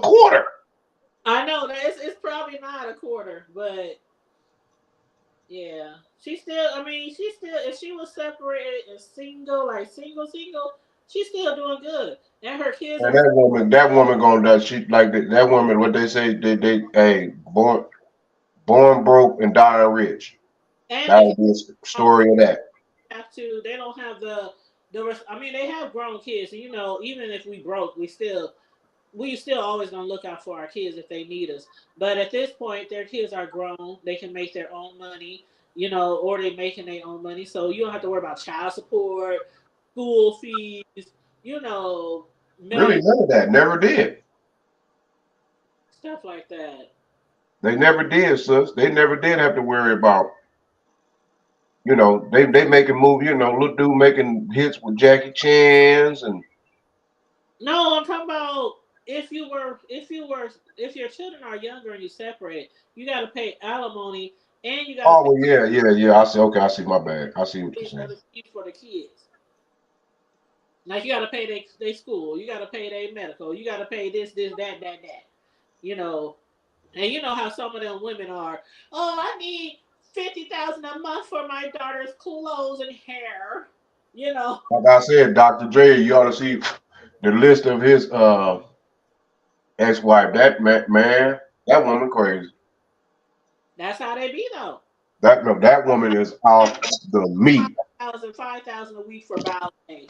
quarter. I know that it's probably not a quarter, but yeah, she's still if she was separated and single, like single, she's still doing good, and her kids And are. that woman gonna die. She like that woman. What they say? They hey born broke and dying rich. And That would be a story of that. they don't have the I mean, they have grown kids, and even if we broke, we still always gonna look out for our kids if they need us. But at this point, their kids are grown; they can make their own money, or they're making their own money, so you don't have to worry about child support, school fees, Really, none of that. Never did. stuff like that. They never did, sis. They never did have to worry about. They making movies. Little dude making hits with Jackie Chan's and. No, I'm talking about if your children are younger and you separate, you got to pay alimony and you got to Oh well, yeah. I see. Okay, I see. My bad. I see what you're pay saying. other fees for the kids. Like you got to pay their school, you got to pay their medical, you got to pay this, that. You know, and you know how some of them women are. Oh, I need 50,000 a month for my daughter's clothes and hair. Like I said, Dr. Dre, you ought to see the list of his ex-wife. That man, that woman crazy. That's how they be though. That woman is off the meat. 5,000 a week for ballet.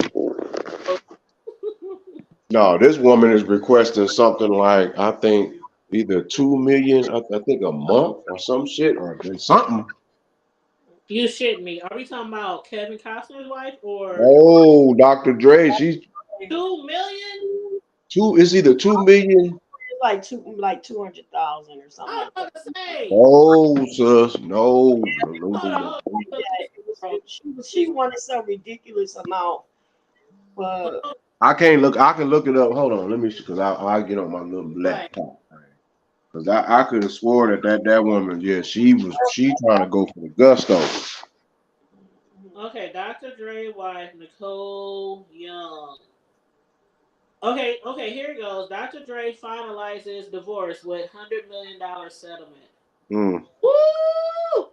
No, this woman is requesting something like I think either 2 million, I think a month or some shit or something. You shitting me? Are we talking about Kevin Costner's wife or Oh, Dr. Dre, she's 2 million? it's either 2 million like 200,000 or something I like was that. about to say. Oh, sis, no, no, no, Hold no, on, no. hold Yeah, on. she wanted some ridiculous amount, Hold but on. I can't look. I can look it up. Hold on, let me see, cause I get on my little Right. laptop. Cause I could have swore that woman, yeah, she trying to go for the gusto. Okay, Dr. Dre wife, Nicole Young. Okay, here it goes. Dr. Dre finalizes divorce with $100 million settlement. Mm. Woo!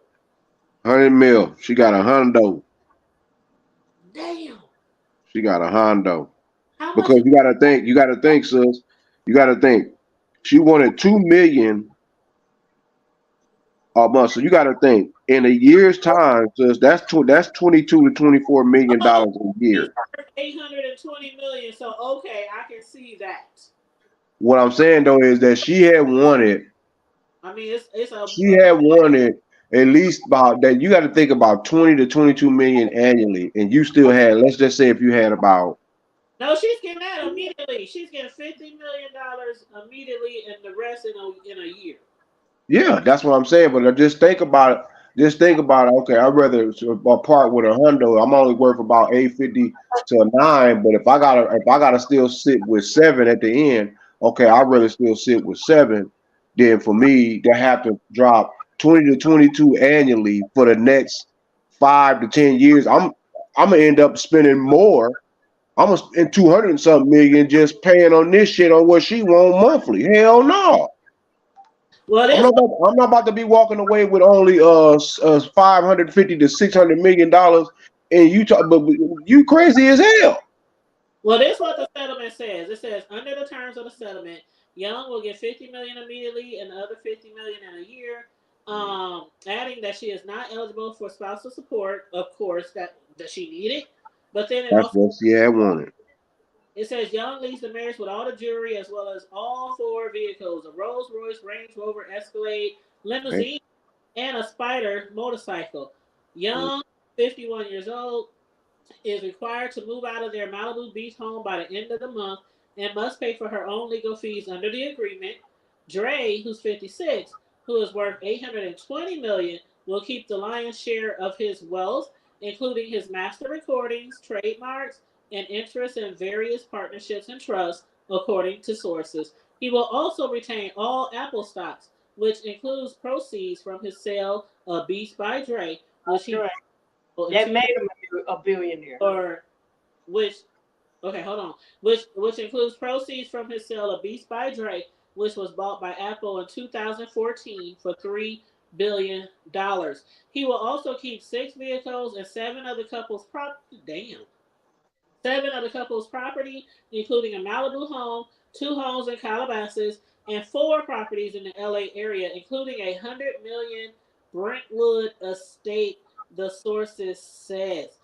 100 mil. She got a hundo. Damn. She got a hundo. How much Because is you gotta think, sis. You gotta think. She wanted 2 million a month. So you gotta think in a year's time, sis, that's 22 to 24 million dollars a he's year. worth 820 million? So okay, I can see that. What I'm saying though is that I mean, it's she had wanted at least about that. You got to think about 20 to 22 million annually, and you still had. Let's just say if you had about. no. She's getting that immediately. She's getting $50 million immediately, and the rest in a year. Yeah, that's what I'm saying. But just think about it. Just think about it. Okay, I'd rather part with a hundo. I'm only worth about 850 to a nine. But if I gotta still sit with seven at the end, okay, I'd rather still sit with seven than for me to have to drop 20 to 22 annually for the next 5 to 10 years. I'm gonna end up spending more. I'm gonna spend 200 and something million just paying on this shit on what she want monthly. Hell no. Well, I'm this not. I'm not about to be walking away with only 550 to $600 million, and but you crazy as hell. this what the settlement says. It says under the terms of the settlement, Young will get 50 million immediately and the other 50 million in a year. Adding that she is not eligible for spousal support, of course, that she needed. But then it That's also what she had wanted. it says Young leaves the marriage with all the jewelry as well as all four vehicles: a Rolls Royce, Range Rover, Escalade, Right? limousine, and a Spider motorcycle. Mm, Young, 51 years old, is required to move out of their Malibu Beach home by the end of the month and must pay for her own legal fees under the agreement. Dre, who's 56, who is worth 820 million, dollars, will keep the lion's share of his wealth, including his master recordings, trademarks, and interest in various partnerships and trusts, according to sources. He will also retain all Apple stocks, which includes proceeds from his sale of Beats by Dre, which he correct. bought in That two made him a billionaire. or which okay, hold on. Which includes proceeds from his sale of Beats by Dre, which was bought by Apple in 2014 for $3 billion. He will also keep six vehicles and seven of the couple's property. Damn. Seven of the couple's property, including a Malibu home, two homes in Calabasas, and four properties in the LA area, including a 100 million Brentwood estate, the sources says.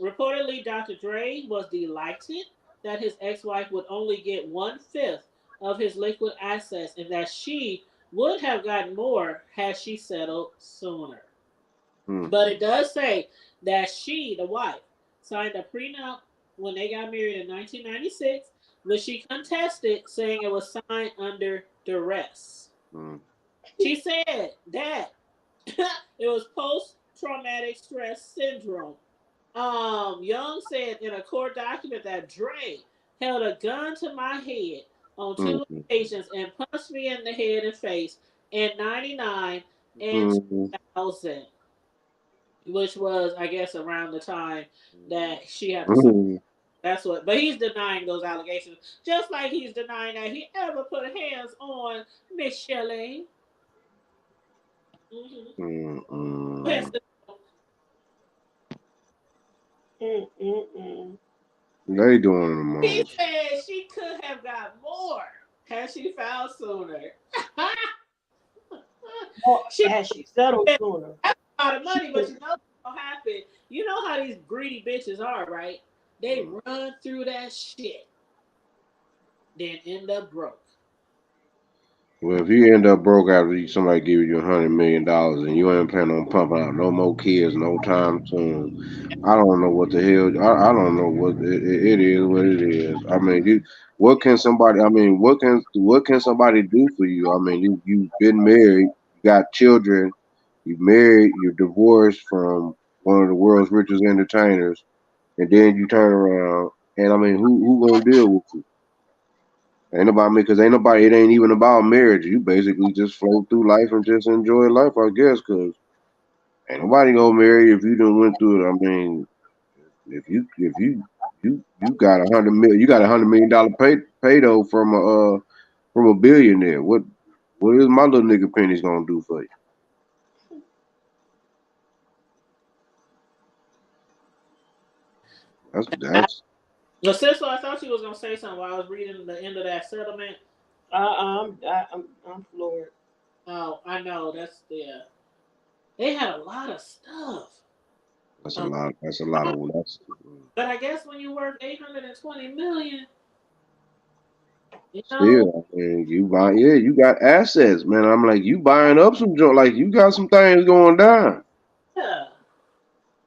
Reportedly, Dr. Dre was delighted that his ex-wife would only get 1/5 of his liquid assets and that she would have gotten more had she settled sooner. mm, But it does say that she, the wife, signed a prenup when they got married in 1996, which she contested, saying it was signed under duress. mm, She said that it was post traumatic stress syndrome. Young said in a court document that Dre held a gun to my head on two mm, occasions and punched me in the head and face in 99 and mm, 2000, which was, I guess, around the time that she had to sign. mm, That's what, but he's denying those allegations, just like he's denying that he ever put hands on Miss Shelley. Mm-hmm. mm, Yes, mm. Mm-mm-mm. They doing the he most. said she could have got more had she found sooner. Or She had she settled said sooner, that's a lot of she money, but could. you know what's gonna happen. You know how these greedy bitches are, right? They Mm. run through that shit, then end up broke. Well, if you end up broke after somebody give you $100 million and you ain't planning on pumping out no more kids no time soon, I don't know what the hell. I don't know what it is. What it is. I mean, what can somebody? I mean, what can somebody do for you? I mean, you've been married, you got children, you married, you're divorced from one of the world's richest entertainers, and then you turn around and I mean, who gonna deal with you? Ain't nobody because ain't nobody. It ain't even about marriage. You basically just float through life and just enjoy life, I guess. Because ain't nobody gonna marry you if you done went through it. I mean, if you got $100 million, you got $100 million pay though from a billionaire. What is my little nigga pennies gonna do for you? That's The sister, I thought she was gonna say something while I was reading the end of that settlement. I'm floored. Oh, I know that's yeah. They had a lot of stuff. that's a Um, lot. That's a lot of that's. but I guess when you're worth 820 million, you know, Still, I mean, you buy, yeah, you got assets, man. I'm like, you buying up some joint, like you got some things going down. yeah.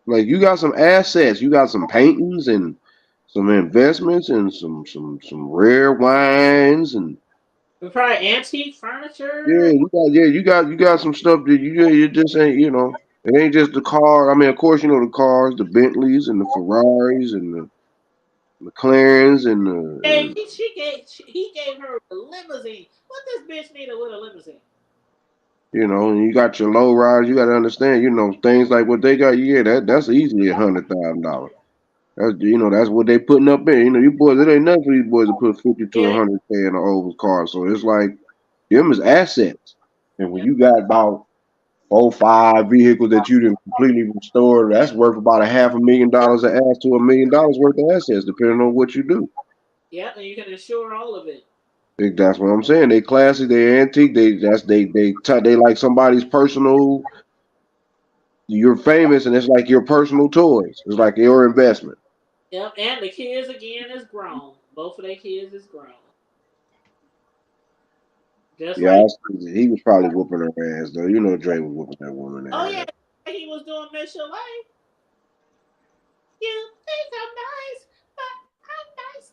Like you got some assets, you got some paintings and some investments and some rare wines and Probably antique yeah, furniture. you got some stuff that you just ain't it ain't just the car. I mean, of course, the cars, the Bentleys and the Ferraris and the McLarens and Hey, he gave her a limousine. What this bitch needed with a limousine? and you got your low riders. You got to understand, things like what they got. Yeah, that's easily $100,000. That's what they putting up in. You boys, it ain't nothing for these boys to put 50 to Yeah, 100K in an old car. So it's like them is assets. And when you got about 4, 5 vehicles that you didn't completely restore, that's worth about $500,000 an ass to $1 million worth of assets, depending on what you do. yeah, and you can insure all of it. That's what I'm saying. They classic, they antique, they like somebody's personal. You're famous, and it's like your personal toys. It's like your investment. Yep, and the kids again is grown. Both of their kids is grown. Just Yeah, like, he was probably whooping her ass though. Dre was whooping that woman oh ass. yeah, he was doing Miss Your Life. You think I'm nice, but I'm nice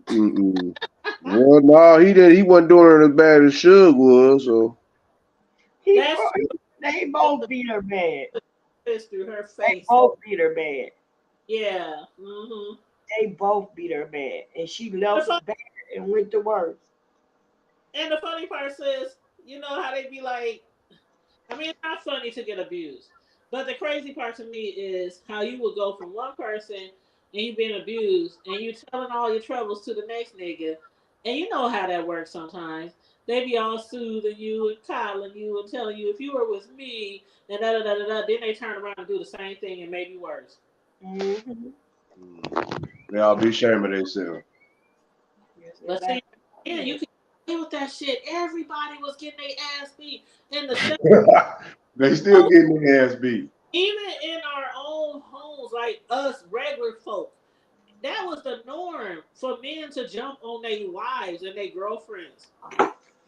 Mm-mm. Well, no, he did. He wasn't doing her as bad as Suge was. So He, That's true. they Just both the beat her bad. fist through her They face. both beat her bad. Yeah. Hmm. They both beat her bad, and she The left fun, bad and went to worse. and the funny part is, you know how they be like, I mean, it's not funny to get abused. But the crazy part to me is how you would go from one person and you being abused and you telling all your troubles to the next nigga. And you know how that works sometimes. They be all soothing you and coddling you and telling you if you were with me and da da da da da. Then they turn around and do the same thing and maybe worse. Mm-hmm. they all be ashamed of themselves. Yes, But see, exactly. yeah, you can play with that shit. Everybody was getting their ass beat in the same. They still getting their ass beat. Even in our own homes, like us regular folk, that was the norm for men to jump on their wives and their girlfriends.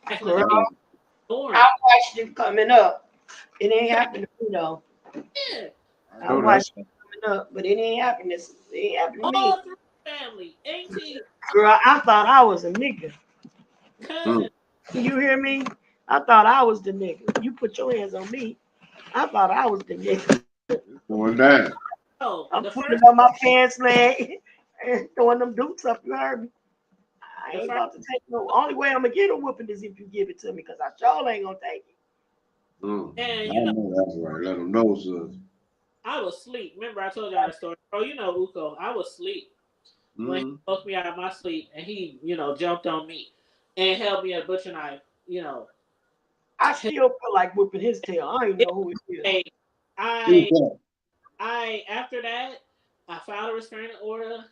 Back in the day, Girl, I norm. watched it coming up. It ain't happening to me though. Yeah, I I know watched that's. it coming up, but it ain't happening. It ain't happening to me. all through the family, auntie, Girl, I thought I was a nigga. Mm, cousin. You hear me? I thought I was the nigga. You put your hands on me. I thought I was the nigga. going down. Oh, I'm the putting first, on my pants leg and throwing them dukes up. You heard me? I the ain't first, about to take no. Only way I'm gonna get a whooping is if you give it to me, because I sure ain't gonna take it. I and know that's right. Let them know, sis. I was asleep. Remember, I told y'all that story. Bro, Uko, I was asleep when he Mm. woke me out of my sleep and he, jumped on me and held me a butcher knife, I still feel like whipping his tail. I ain't know who it is. Hey, Who's I that? after that, I filed a restraining order.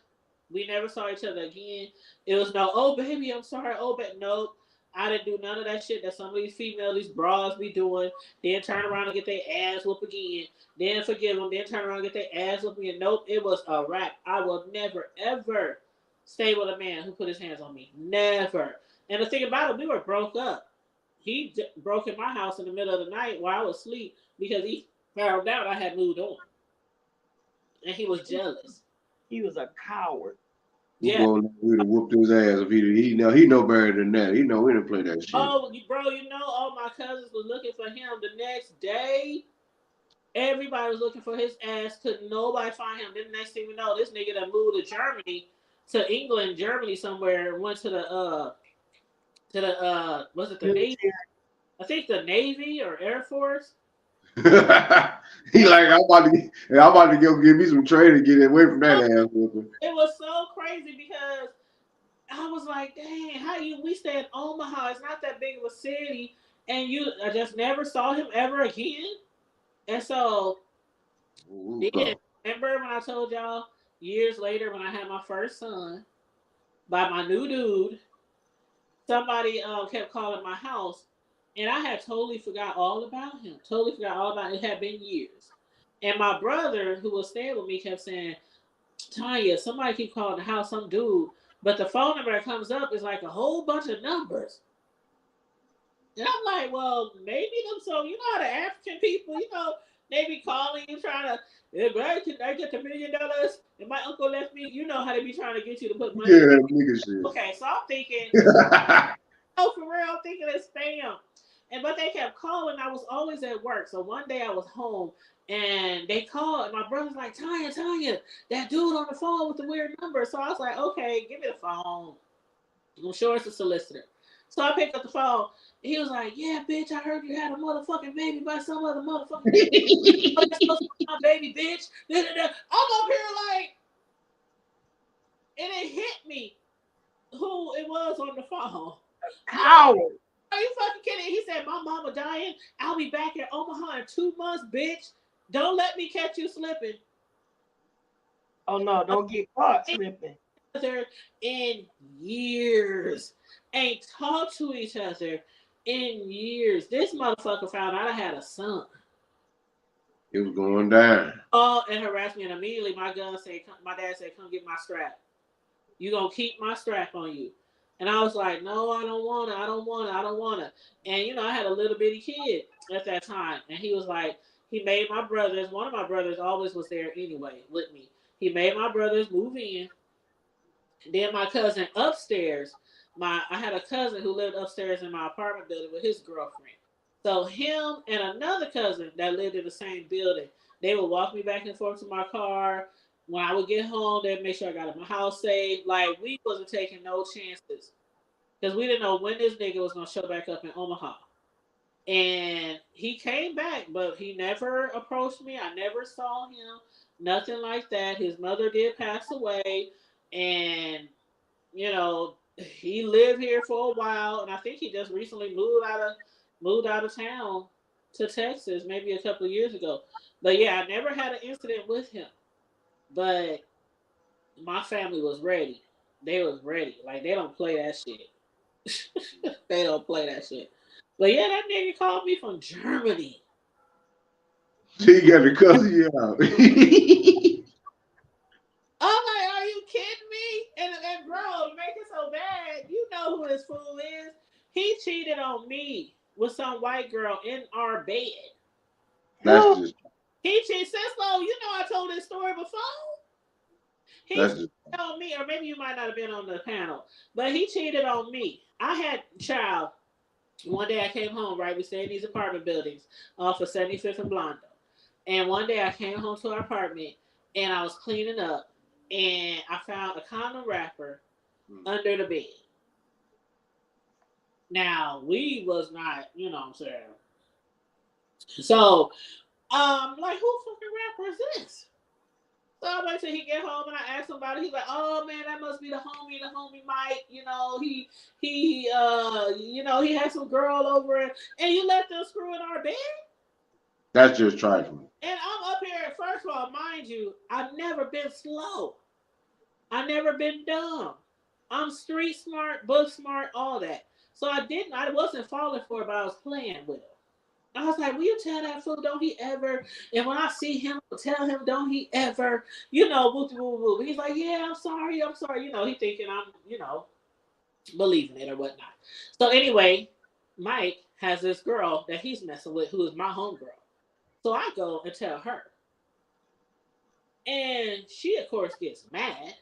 We never saw each other again. It was no, oh baby, I'm sorry, oh but nope. I didn't do none of that shit that some of these females, these bras be doing. Then turn around and get their ass whooped again. Then forgive them. Then turn around and get their ass whooped again. Nope, it was a wrap. I will never ever stay with a man who put his hands on me. Never. And the thing about it, we were broke up. he broke in my house in the middle of the night while I was asleep because he found out I had moved on, and he was jealous. He was a coward. We're Yeah. going to whoop his ass if he know better than that. He know we didn't play that shit. Oh, bro, all my cousins were looking for him the next day. Everybody was looking for his ass. Could nobody find him? Then the next thing we know, this nigga that moved to Germany, to England, Germany somewhere, went to the was it the Navy? I think the Navy or Air Force. He like I'm about to go give me some training, get away from that ass whooping. It was so crazy because I was like, dang, we stay in Omaha. It's not that big of a city, and I just never saw him ever again. And so, yeah, remember when I told y'all years later when I had my first son by my new dude, somebody kept calling my house, and I had totally forgot all about him. Totally forgot all about it. It had been years. And my brother, who was staying with me, kept saying, Tanya, somebody keep calling the house, some dude. But the phone number that comes up is like a whole bunch of numbers. And I'm like, well, maybe them. So, you know how the African people, they be calling you trying to, can I get $1 million? And my uncle left me. You know how they be trying to get you to put money. Yeah, that nigga shit. Okay, so I'm thinking, for real, I'm thinking it's spam. But they kept calling. I was always at work. So one day I was home and they called. And my brother's like, Tanya, that dude on the phone with the weird number. So I was like, okay, give me the phone. I'm sure it's a solicitor. So I picked up the phone. He was like, yeah, bitch, I heard you had a motherfucking baby by some other motherfucking baby. That's supposed to be my baby, bitch. I'm up here like, and it hit me who it was on the phone. Coward. Are you fucking kidding? He said, my mama dying. I'll be back in Omaha in 2 months, bitch. Don't let me catch you slipping. Oh, no, don't get caught slipping. In years. Ain't talked to each other in years. This motherfucker found out I had a son. It was going down. Oh, and harassed me. And immediately my dad said, come get my strap. You gonna keep my strap on you. And I was like, no, I don't want to. And, I had a little bitty kid at that time. And he was like, he made my brothers, one of my brothers always was there anyway with me. He made my brothers move in. Then my cousin upstairs, I had a cousin who lived upstairs in my apartment building with his girlfriend. So him and another cousin that lived in the same building, they would walk me back and forth to my car. When I would get home, they'd make sure I got my house safe. Like, we wasn't taking no chances. Because we didn't know when this nigga was going to show back up in Omaha. And he came back, but he never approached me. I never saw him. Nothing like that. His mother did pass away. And, he lived here for a while. And I think he just recently moved out of town to Texas maybe a couple of years ago. But, yeah, I never had an incident with him. But my family was ready. They was ready. Like, they don't play that shit. They don't play that shit. But yeah, that nigga called me from Germany. He got to cuss you out. I'm like, are you kidding me? And bro, to make it so bad, you know who this fool is. He cheated on me with some white girl in our bed. That's just. He cheated. Cislo, I told this story before. He cheated on me, or maybe you might not have been on the panel, but he cheated on me. I had child. One day I came home, right? We stay in these apartment buildings off of 75th and Blondo. And one day I came home to our apartment and I was cleaning up and I found a condom wrapper under the bed. Now, we was not, you know what I'm saying? So, like, who fucking rapper is this? So I wait till he get home and I ask him about it. He's like, "Oh man, that must be the homie Mike. He had some girl over and you let them screw in our bed." That's just trifling. And I'm up here. First of all, mind you, I've never been slow. I've never been dumb. I'm street smart, book smart, all that. So I wasn't falling for it, but I was playing with it. I was like, will you tell that fool, don't he ever? And when I see him, tell him, don't he ever? Woo, woo, woo. He's like, yeah, I'm sorry. He thinking I'm, believing it or whatnot. So anyway, Mike has this girl that he's messing with who is my homegirl. So I go and tell her. And she, of course, gets mad.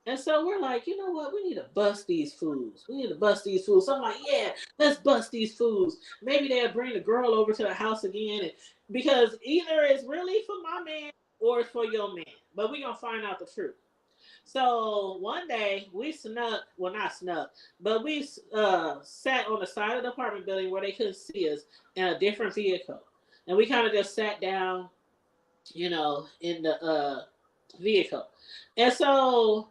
And so we're like, you know what? We need to bust these fools. We need to bust these fools. So I'm like, yeah, let's bust these fools. Maybe they'll bring the girl over to the house again. And, because either it's really for my man or it's for your man. But we're going to find out the truth. So one day we snuck, well, not snuck, but we sat on the side of the apartment building where they couldn't see us in a different vehicle. And we kind of just sat down, you know, in the vehicle. And so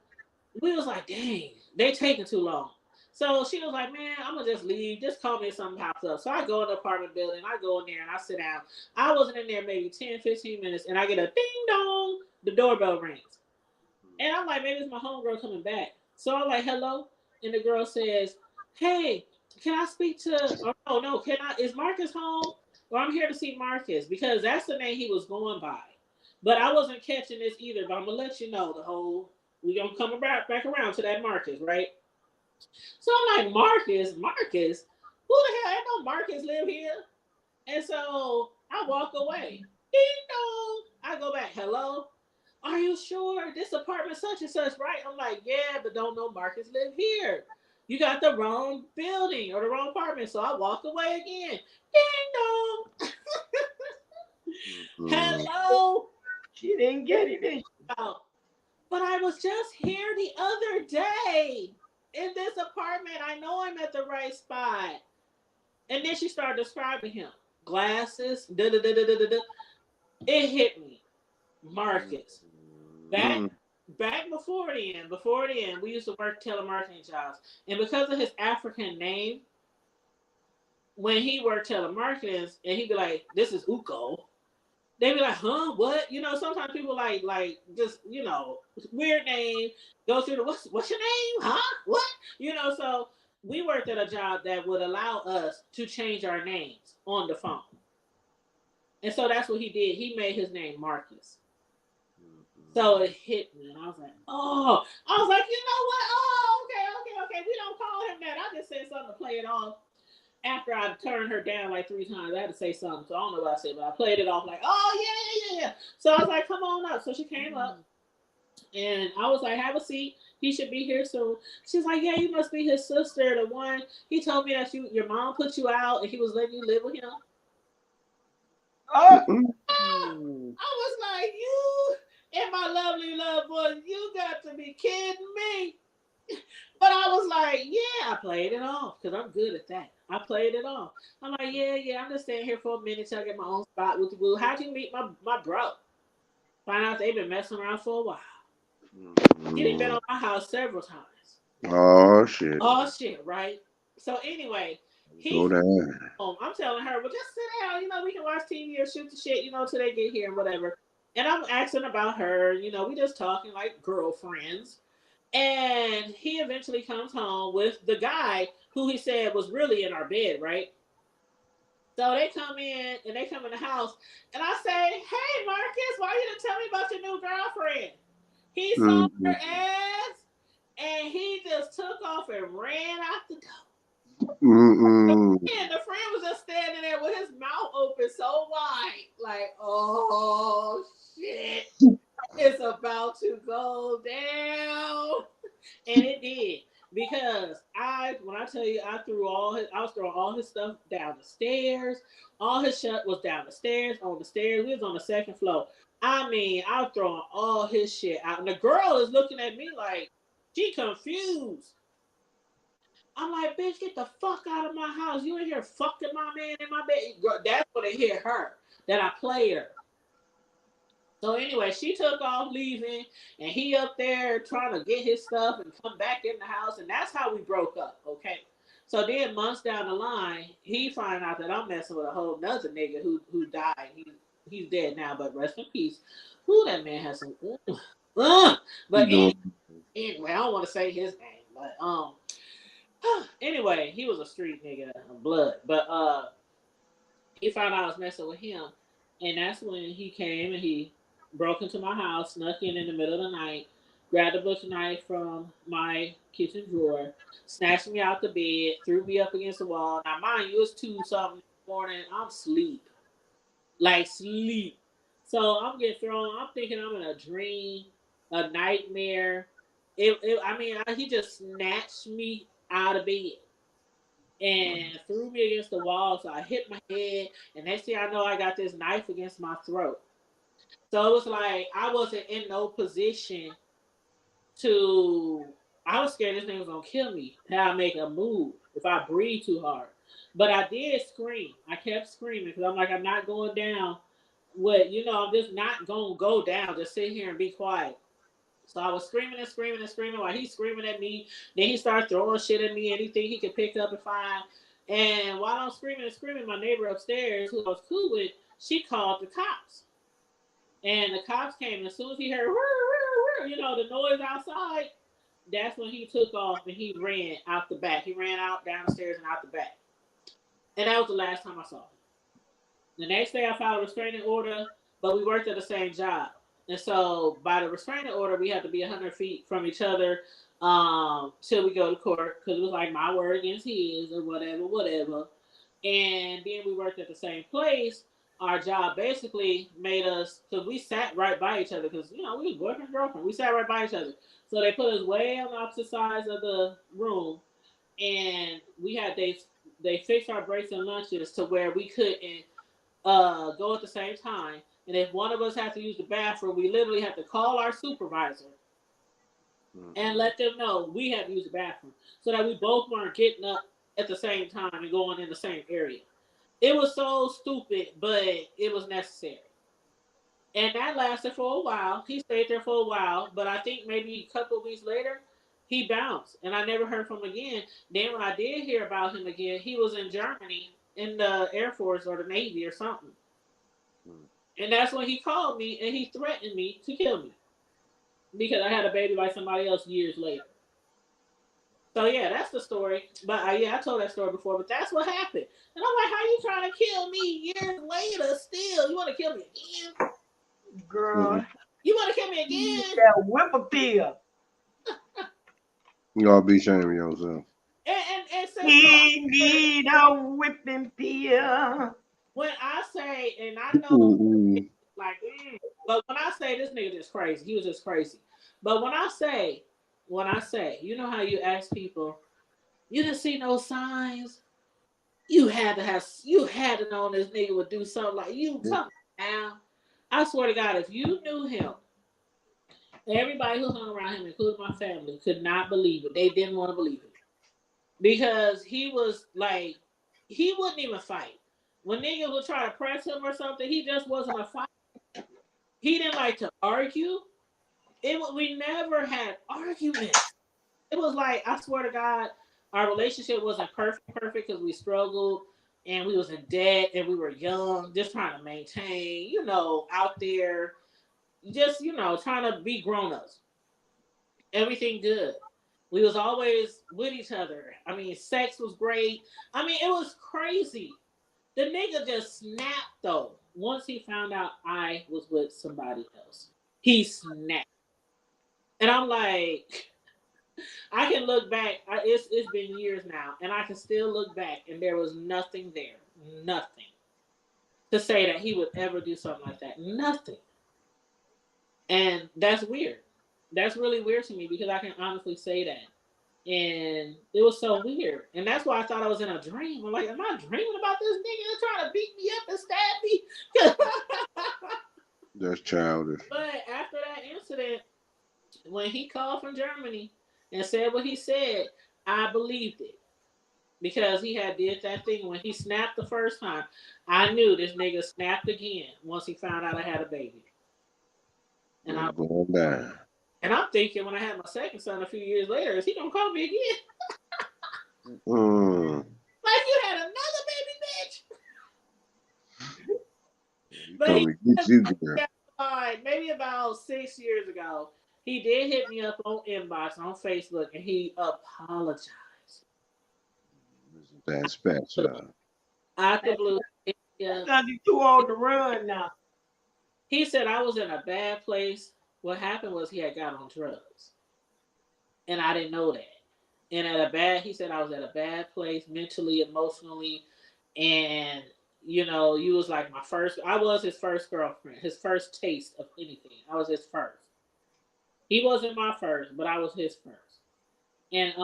we was like, dang, they taking too long. So she was like, man, I'm going to just leave. Just call me if something pops up. So I go in the apartment building. I go in there and I sit down. I wasn't in there maybe 10, 15 minutes. And I get a ding dong. The doorbell rings. And I'm like, maybe it's my homegirl coming back. So I'm like, hello. And the girl says, hey, can I speak to, or oh, no, can I, is Marcus home? Or I'm here to see Marcus because that's the name he was going by. But I wasn't catching this either. But I'm going to let you know the whole, we're going to come back around to that Marcus, right? So I'm like, Marcus? Who the hell? Ain't no Marcus live here. And so I walk away. Ding dong. I go back, hello? Are you sure this apartment such and such, right? I'm like, yeah, but don't know Marcus live here. You got the wrong building or the wrong apartment. So I walk away again. Ding dong. Hello. She didn't get it, did she? Oh, but I was just here the other day in this apartment. I know I'm at the right spot. And then she started describing him. Glasses, da da da da da da. It hit me. Marcus. Back before then, we used to work telemarketing jobs. And because of his African name, when he worked telemarketing and he'd be like, this is Uko, they'd be like, huh, what? You know, sometimes people like just, you know, weird name, go through the, what's your name? Huh? What? You know, so we worked at a job that would allow us to change our names on the phone. And so that's what he did. He made his name Marcus. So it hit me, and I was like, oh. I was like, you know what? Oh, okay. We don't call him that. I just said something to play it off. After I turned her down like 3 times, I had to say something. So I don't know what I said, but I played it off like, oh, yeah. So I was like, come on up. So she came up, and I was like, have a seat. He should be here soon. She's like, yeah, you must be his sister, the one. He told me that your mom put you out, and he was letting you live with him. Oh. I was like, you and my lovely love boy, you got to be kidding me. But I was like, yeah, I played it off because I'm good at that. I played it off. I'm like, yeah, I'm just staying here for a minute till I get my own spot with the boo. How'd you meet my bro? Find out they've been messing around for a while. He'd been on my house several times. Oh shit. Oh shit, right? So anyway, Go down. I'm telling her, well, just sit down. You know, we can watch TV or shoot the shit, you know, till they get here and whatever. And I'm asking about her. You know, we just talking like girlfriends. And he eventually comes home with the guy who he said was really in our bed, right? So they come in and they come in the house. And I say, hey, Marcus, why you didn't tell me about your new girlfriend? He saw her ass and he just took off and ran out the door. And the friend was just standing there with his mouth open so wide, like, oh shit, it's about to go down. And it did. Because when I tell you, I was throwing all his stuff down the stairs. All his shit was down the stairs, on the stairs. We was on the second floor. I mean, I was throwing all his shit out. And the girl is looking at me like, she confused. I'm like, bitch, get the fuck out of my house. You in here fucking my man in my bed. Girl, that's when it hit her, that I played her. So anyway, she took off leaving, and he up there trying to get his stuff and come back in the house, and that's how we broke up, okay? So then months down the line, he find out that I'm messing with a whole nother nigga who died. He's dead now, but rest in peace. Who that man has some but anyway, I don't want to say his name, but anyway, he was a street nigga of blood. But he found out I was messing with him, and that's when he came and he broke into my house, snuck in the middle of the night, grabbed a butcher knife from my kitchen drawer, snatched me out the bed, threw me up against the wall. Now, mind you, it's 2 something in the morning. I'm asleep. Like sleep. So I'm getting thrown. I'm thinking I'm in a dream, a nightmare. He just snatched me out of bed and threw me against the wall. So I hit my head, and next thing I know, I got this knife against my throat. So it was like I wasn't in no position to. I was scared this thing was gonna kill me. How I make a move if I breathe too hard. But I did scream. I kept screaming because I'm like, I'm not going down. I'm just not gonna go down. Just sit here and be quiet. So I was screaming and screaming and screaming while he's screaming at me. Then he started throwing shit at me, anything he could pick up and find. And while I'm screaming and screaming, my neighbor upstairs, who I was cool with, she called the cops. And the cops came, and as soon as he heard, the noise outside, that's when he took off and he ran out the back. He ran out down the stairs and out the back. And that was the last time I saw him. The next day I filed a restraining order, but we worked at the same job. And so by the restraining order, we had to be 100 feet from each other till we go to court because it was like my word against his or whatever. And then we worked at the same place. Our job basically made us, because we sat right by each other because, we was boyfriend and girlfriend. We sat right by each other. So they put us way on the opposite sides of the room. And they fixed our breaks and lunches to where we couldn't go at the same time. And if one of us had to use the bathroom, we literally had to call our supervisor and let them know we had to use the bathroom so that we both weren't getting up at the same time and going in the same area. It was so stupid, but it was necessary. And that lasted for a while. He stayed there for a while, but I think maybe a couple of weeks later, he bounced, and I never heard from him again. Then when I did hear about him again, he was in Germany in the Air Force or the Navy or something. And that's when he called me and he threatened me to kill me because I had a baby by somebody else years later. So yeah, that's the story. But I told that story before. But that's what happened. And I'm like, how you trying to kill me years later? Still, you want to kill me again, Girl? You want to kill me again? That whippoorwill. You all be shaming yourself. And say He need a whipping pill. when I say, and I know, like, but when I say this nigga just crazy, he was just crazy. But when I say, you know how you ask people, you didn't see no signs. You had to know this nigga would do something like you. Come now, I swear to God, if you knew him, everybody who hung around him, including my family, could not believe it. They didn't want to believe it because he was like, he wouldn't even fight. When niggas would try to press him or something, he just wasn't a fight. He didn't like to argue. We never had arguments. It was like, I swear to God, our relationship wasn't perfect because we struggled and we was in debt and we were young, just trying to maintain, out there, just, trying to be grown-ups. Everything good. We was always with each other. I mean, sex was great. I mean, it was crazy. The nigga just snapped, though, once he found out I was with somebody else. He snapped. And I'm like, I can look back. It's been years now, and I can still look back, and there was nothing there, nothing to say that he would ever do something like that. Nothing. And that's weird. That's really weird to me because I can honestly say that. And it was so weird. And that's why I thought I was in a dream. I'm like, am I dreaming about this nigga trying to beat me up and stab me? That's childish. But after that incident, when he called from Germany and said what he said, I believed it. Because he had did that thing when he snapped the first time. I knew this nigga snapped again once he found out I had a baby. And I'm going down. And I'm thinking when I had my second son a few years later, is he gonna call me again? Like you had another baby, bitch. But he maybe about 6 years ago, he did hit me up on inbox on Facebook and he apologized. That's special. Out the blue. Because he's too old to run now. He said I was in a bad place What happened was he had got on drugs, and I didn't know that. And he said I was at a bad place mentally, emotionally, and you was like I was his first girlfriend, his first taste of anything. I was his first. He wasn't my first, but I was his first. And it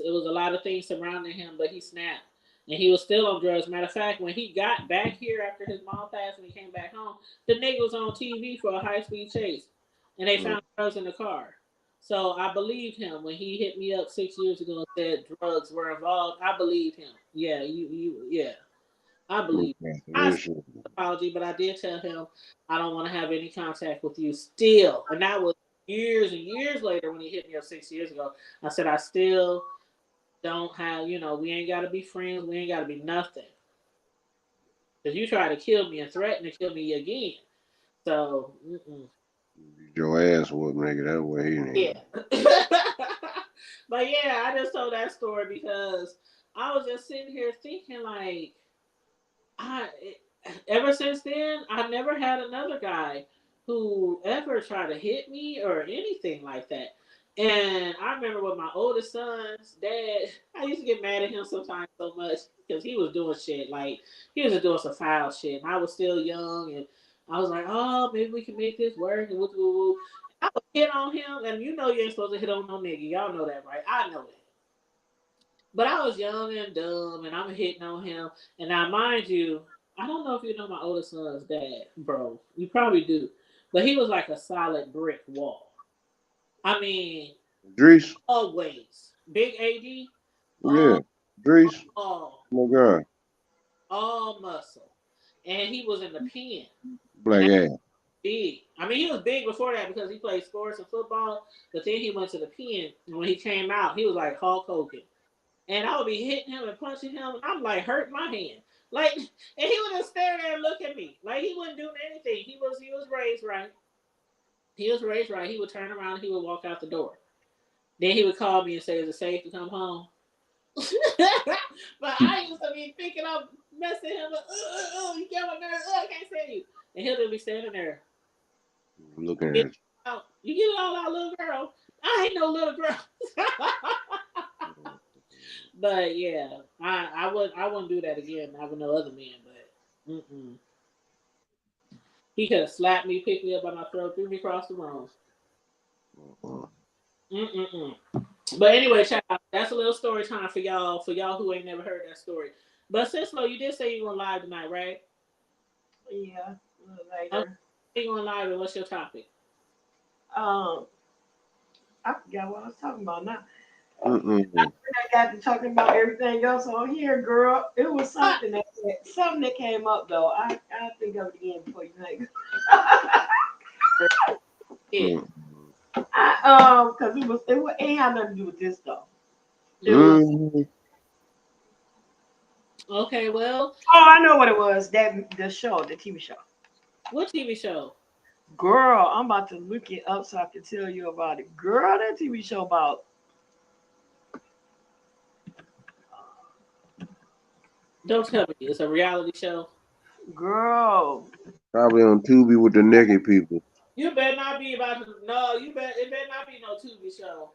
was a lot of things surrounding him, but he snapped. And he was still on drugs. Matter of fact, when he got back here after his mom passed and he came back home, the nigga was on TV for a high speed chase. And they found drugs in the car. So I believed him when he hit me up 6 years ago and said drugs were involved. I believed him. Yeah, yeah. I believe. I still apology, but I did tell him I don't want to have any contact with you still. And that was years and years later when he hit me up 6 years ago. I said I still don't have, we ain't got to be friends. We ain't got to be nothing. Because you try to kill me and threaten to kill me again. So, Your ass would make it that way. Yeah. But yeah, I just told that story because I was just sitting here thinking like, ever since then, I never had another guy who ever tried to hit me or anything like that. And I remember with my oldest son's dad, I used to get mad at him sometimes so much because he was doing shit. Like, he was just doing some foul shit. And I was still young and I was like, oh, maybe we can make this work. And woo, woo, woo. I would hit on him. And you know you ain't supposed to hit on no nigga. Y'all know that, right? I know that. But I was young and dumb and I'm hitting on him. And now, mind you, I don't know if you know my oldest son's dad, bro. You probably do. But he was like a solid brick wall. I mean, Drees? always. Big AD, Yeah. Drees? all, Oh my God. all muscle. And he was in the pen. Black ass. Big. I mean, he was big before that because he played sports and football. But then he went to the pen. And when he came out, he was like Hulk Hogan. And I would be hitting him and punching him. And I'm like, hurt my hand. Like, and he would just stare there and look at me. Like, he wasn't doing anything. He was raised right. He was raised right. He would turn around and he would walk out the door. Then he would call me and say, is it safe to come home? But I used to be thinking of messing him up. You get my nerves. I can't stand you. And he'll just be standing there. Looking at You get it all out, little girl. I ain't no little girl. But yeah, I wouldn't do that again. I would know other men, but he could have slapped me, picked me up by my throat, threw me across the room. But anyway, child, that's a little story time for y'all who ain't never heard that story. But Cicelo, you did say you went live tonight, right? Yeah, a little later. You going live, and what's your topic? I forgot what I was talking about now. I got to talking about everything else on here, girl. It was something that came up though. I'll think of it again before you think. Yeah. Because it ain't had nothing to do with this though. It was. Okay, well. Oh, I know what it was. The TV show. What TV show? Girl, I'm about to look it up so I can tell you about it. Girl, that TV show about. Don't tell me it's a reality show. Girl. Probably on Tubi with the naked people. You better not be about to. No, it better not be no Tubi show.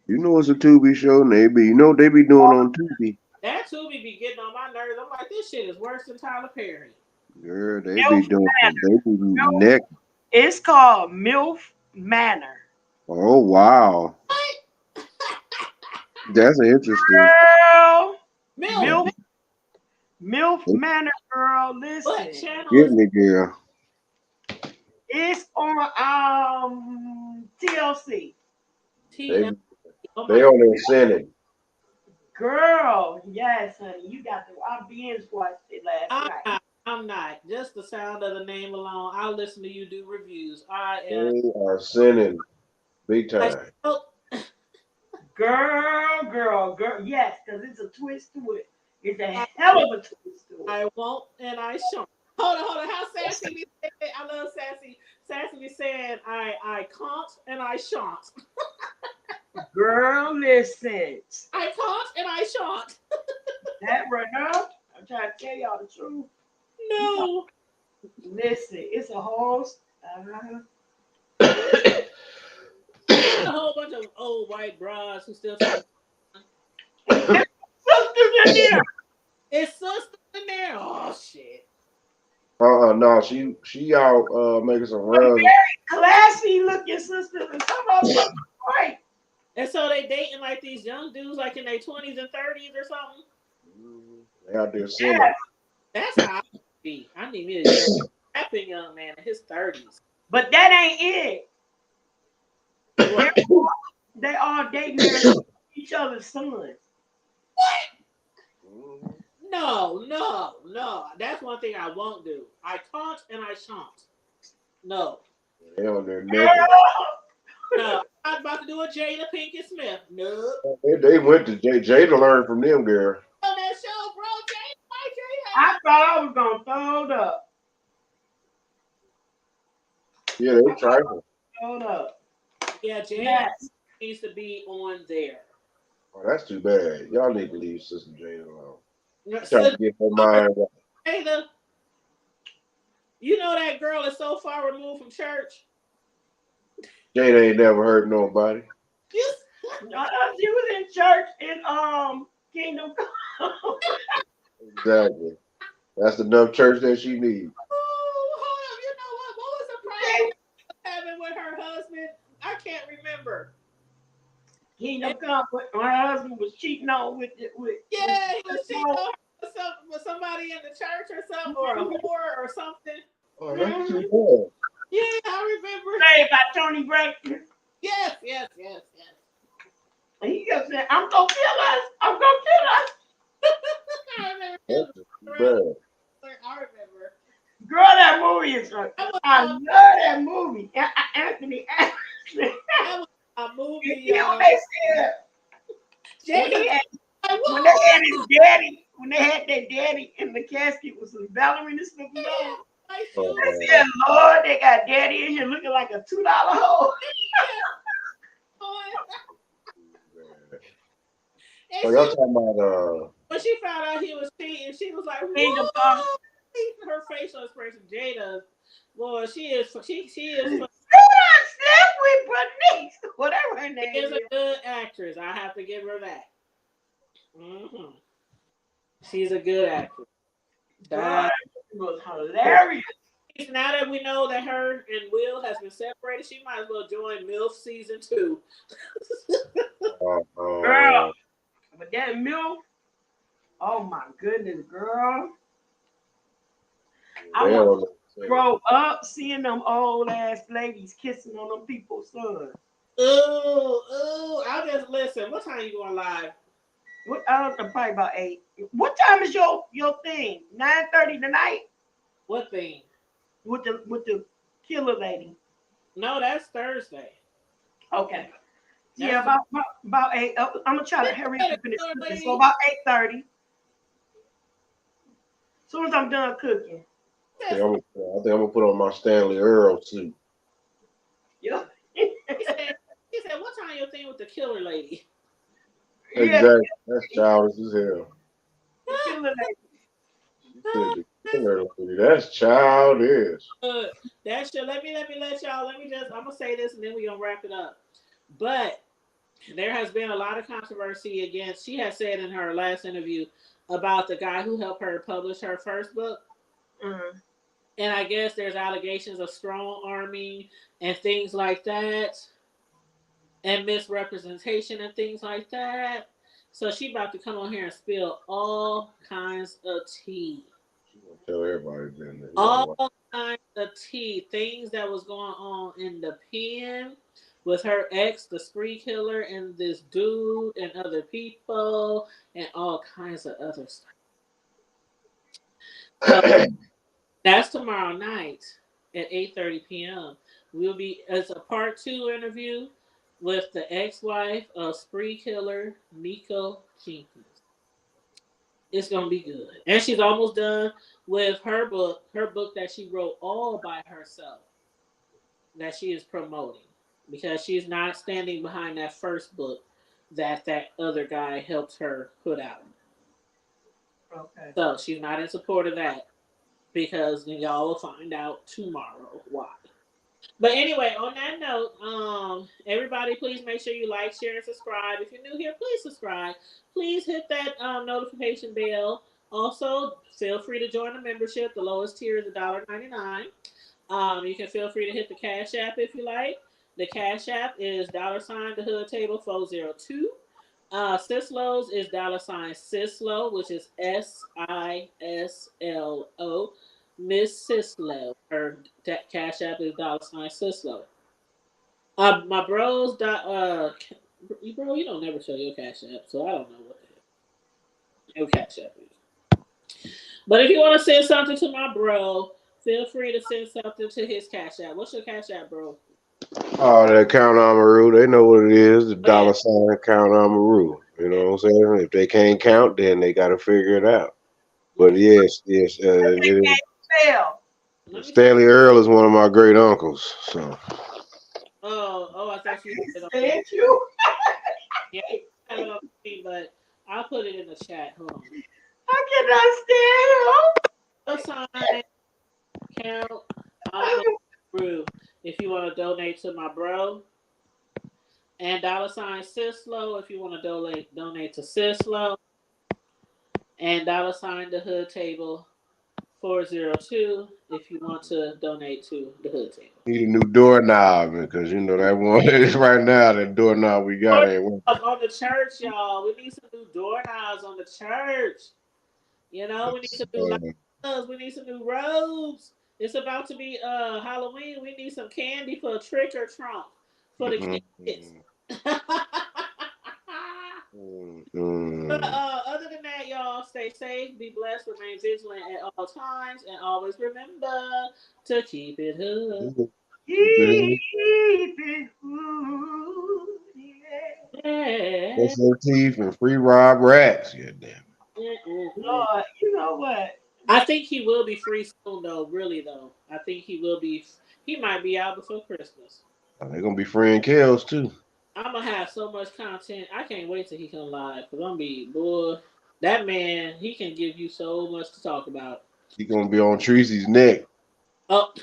You know it's a Tubi show, and they be doing on Tubi. That Tubi be getting on my nerves. I'm like, this shit is worse than Tyler Perry. Girl, they be doing naked. It's called MILF Manor. Oh wow. That's interesting. Girl. MILF Manor, girl. Listen. What channel? Get me, girl. It's on TLC. They on their Senate. Girl, yes, honey. You got to. I binge watched it last night. I'm not. Just the sound of the name alone. I'll listen to you do reviews. They are sinning big time. Girl. Yes, because it's a twist to it. It's a hell of a twist to it. I won't and I shan't. Hold on. How Sassy be saying? I love Sassy. Sassy be saying, I can't and I shan't. Girl, listen. I can't and I shan't. That right now, I'm trying to tell y'all the truth. No. Listen, it's a whole. It's a whole bunch of old white bras who still trying to. Sisters in there. It's sisters in there. Oh shit. No, she out making some Some runs. very classy looking sisters, and some of them look great. And so they dating like these young dudes, like in their 20s and 30s or something. They out there Yeah, selling. That's how I be. I need me a young, rapping young man in his 30s. but that ain't it. What? They all dating each other's sons. No. That's one thing I won't do. I can't and I shan't. No. They on their Girl, naked. No. I'm not about to do a Jada Pinkett Smith. No. They went to Jay to learn from them, girl. On that show, bro, Jada, why I thought I was gonna throw it up. Yeah, they trifling. Throw it up. Yeah, Jada Yes. needs to be on there. Oh, that's too bad. Y'all need to leave Sister Jane alone. Trying So, to get her mind right. Jada, you know that girl is so far removed from church. Jane ain't never hurt nobody. Yes. She was in church in Kingdom Come. Exactly. That's enough church that she needs. Oh, hold up. You know what? What was the problem having with her husband? I can't remember. Kingdom Come, but her husband was cheating on Yeah, he was cheating on her with somebody in the church or something, or a whore or something. Oh, that's too bad. Yeah, I remember. played by Tony Brake. Yes. And he kept saying, I'm gonna kill us. I'm gonna kill us. I remember. That's too bad. I remember. Girl, that movie is I love that movie. Anthony. That was a movie, You know y'all. they said Jada, when they had his daddy, when they had their daddy in the casket with some ballerina slippers on. Oh, They said, Lord, they got daddy in here looking like a $2 hole. oh, y'all talking about When she found out he was cheating, she was like, Kingdom Come. "What?" Her facial expression, Jada, boy, she is. Slept with Bernice, whatever her name She is a is. good actress. I have to give her that. She's a good actress. God, it was hilarious. Now that we know that her and Will has been separated, she might as well join MILF season 2. Girl, but that milk, oh my goodness, girl. I want to grow up seeing them old ass ladies kissing on them people's sons. Ooh, I'll just listen. What time you going live? What? Probably about 8. What time is your thing? 9:30 tonight What thing? with the killer lady. No, that's Thursday. Okay. Yeah, about 8. I'm gonna try to hurry up and finish cooking. So about 8:30. As soon as I'm done cooking. I think I'm gonna put on my Stanley Earl suit. Yeah. He said, "What time your thing with the killer lady?" Exactly. That's childish as hell. The killer lady. The killer lady. That's childish. That shit. Let me let y'all. I'm gonna say this and then we gonna wrap it up. But there has been a lot of controversy against. She has said in her last interview about the guy who helped her publish her first book. Mm-hmm. And I guess there's allegations of strong arming and things like that, and misrepresentation and things like that. So she about to come on here and spill all kinds of tea. She gonna tell everybody business. All kinds of tea. Things that was going on in the pen with her ex, the spree killer, and this dude and other people and all kinds of other stuff. So that's tomorrow night at 8:30 p.m. We'll be as a part 2 interview with the ex-wife of spree killer Nicole Jenkins. It's gonna be good, and she's almost done with her book that she wrote all by herself that she is promoting because she's not standing behind that first book that other guy helped her put out. Okay. So she's not in support of that. because y'all will find out tomorrow why. But anyway, on that note, everybody, please make sure you like, share, and subscribe. If you're new here, please subscribe. Please hit that notification bell. Also, feel free to join the membership. The lowest tier is $1.99. You can feel free to hit the Cash App if you like. The Cash App is $ the Hood Table 402. Sislo's is $Sislo, which is SISLO. Miss Sislo. Her Cash App is $Sislo. My bros bro, you don't never show your Cash App, so I don't know what the hell your Cash App is. But if you want to send something to my bro, feel free to send something to his Cash App. What's your Cash App, bro? Oh, that Count Amaru, they know what it is. The Oh yeah, $ Count Amaru. You yeah, know what I'm saying? If they can't count, then they got to figure it out. But yeah. yes, They can't spell. Let me. Stanley Earl is one of my great uncles. So Oh, I I thought you can't had it on your. stand you. Yeah, I have it on the screen, but I'll put it in the chat. Hold on. I Assign count cannot Amaru if you want to donate to my bro, and $Sislo if you want to donate to Sislo, and the Hood Table 402 if you want to donate to the Hood Table. need a new doorknob because you know that one is right now. That doorknob we got ain't working. On the church, y'all. We need some new doorknobs on the church. We need some new lights. We need some new robes. It's about to be Halloween. We need some candy for a trick or trunk for the kids. Mm. Other than that, y'all stay safe, be blessed, remain vigilant at all times, and always remember to keep it hood. keep it good. Yeah. Yeah. Brush your teeth and free Rob Rats. Yeah, damn it. Mm-mm-mm. Lord, you know what? I think he will be free soon, though. Really, though, I think he will be. He might be out before Christmas. They're gonna be freeing Kels too. I'm gonna have so much content. I can't wait till he come live. Cause I'm gonna be boy. That man, he can give you so much to talk about. He gonna be on Tracy's neck. Oh,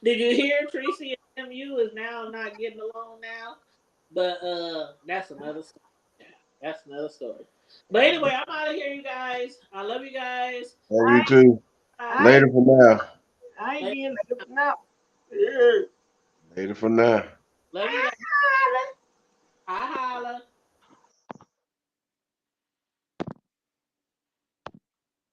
did you hear Tracy and MU is now not getting along now? But that's another story. Yeah, that's another story. But anyway, I'm out of here, you guys. I love you guys. Love I you too. I Later for now. I ain't Later. being looking out. Yeah. Later for now. Love you guys.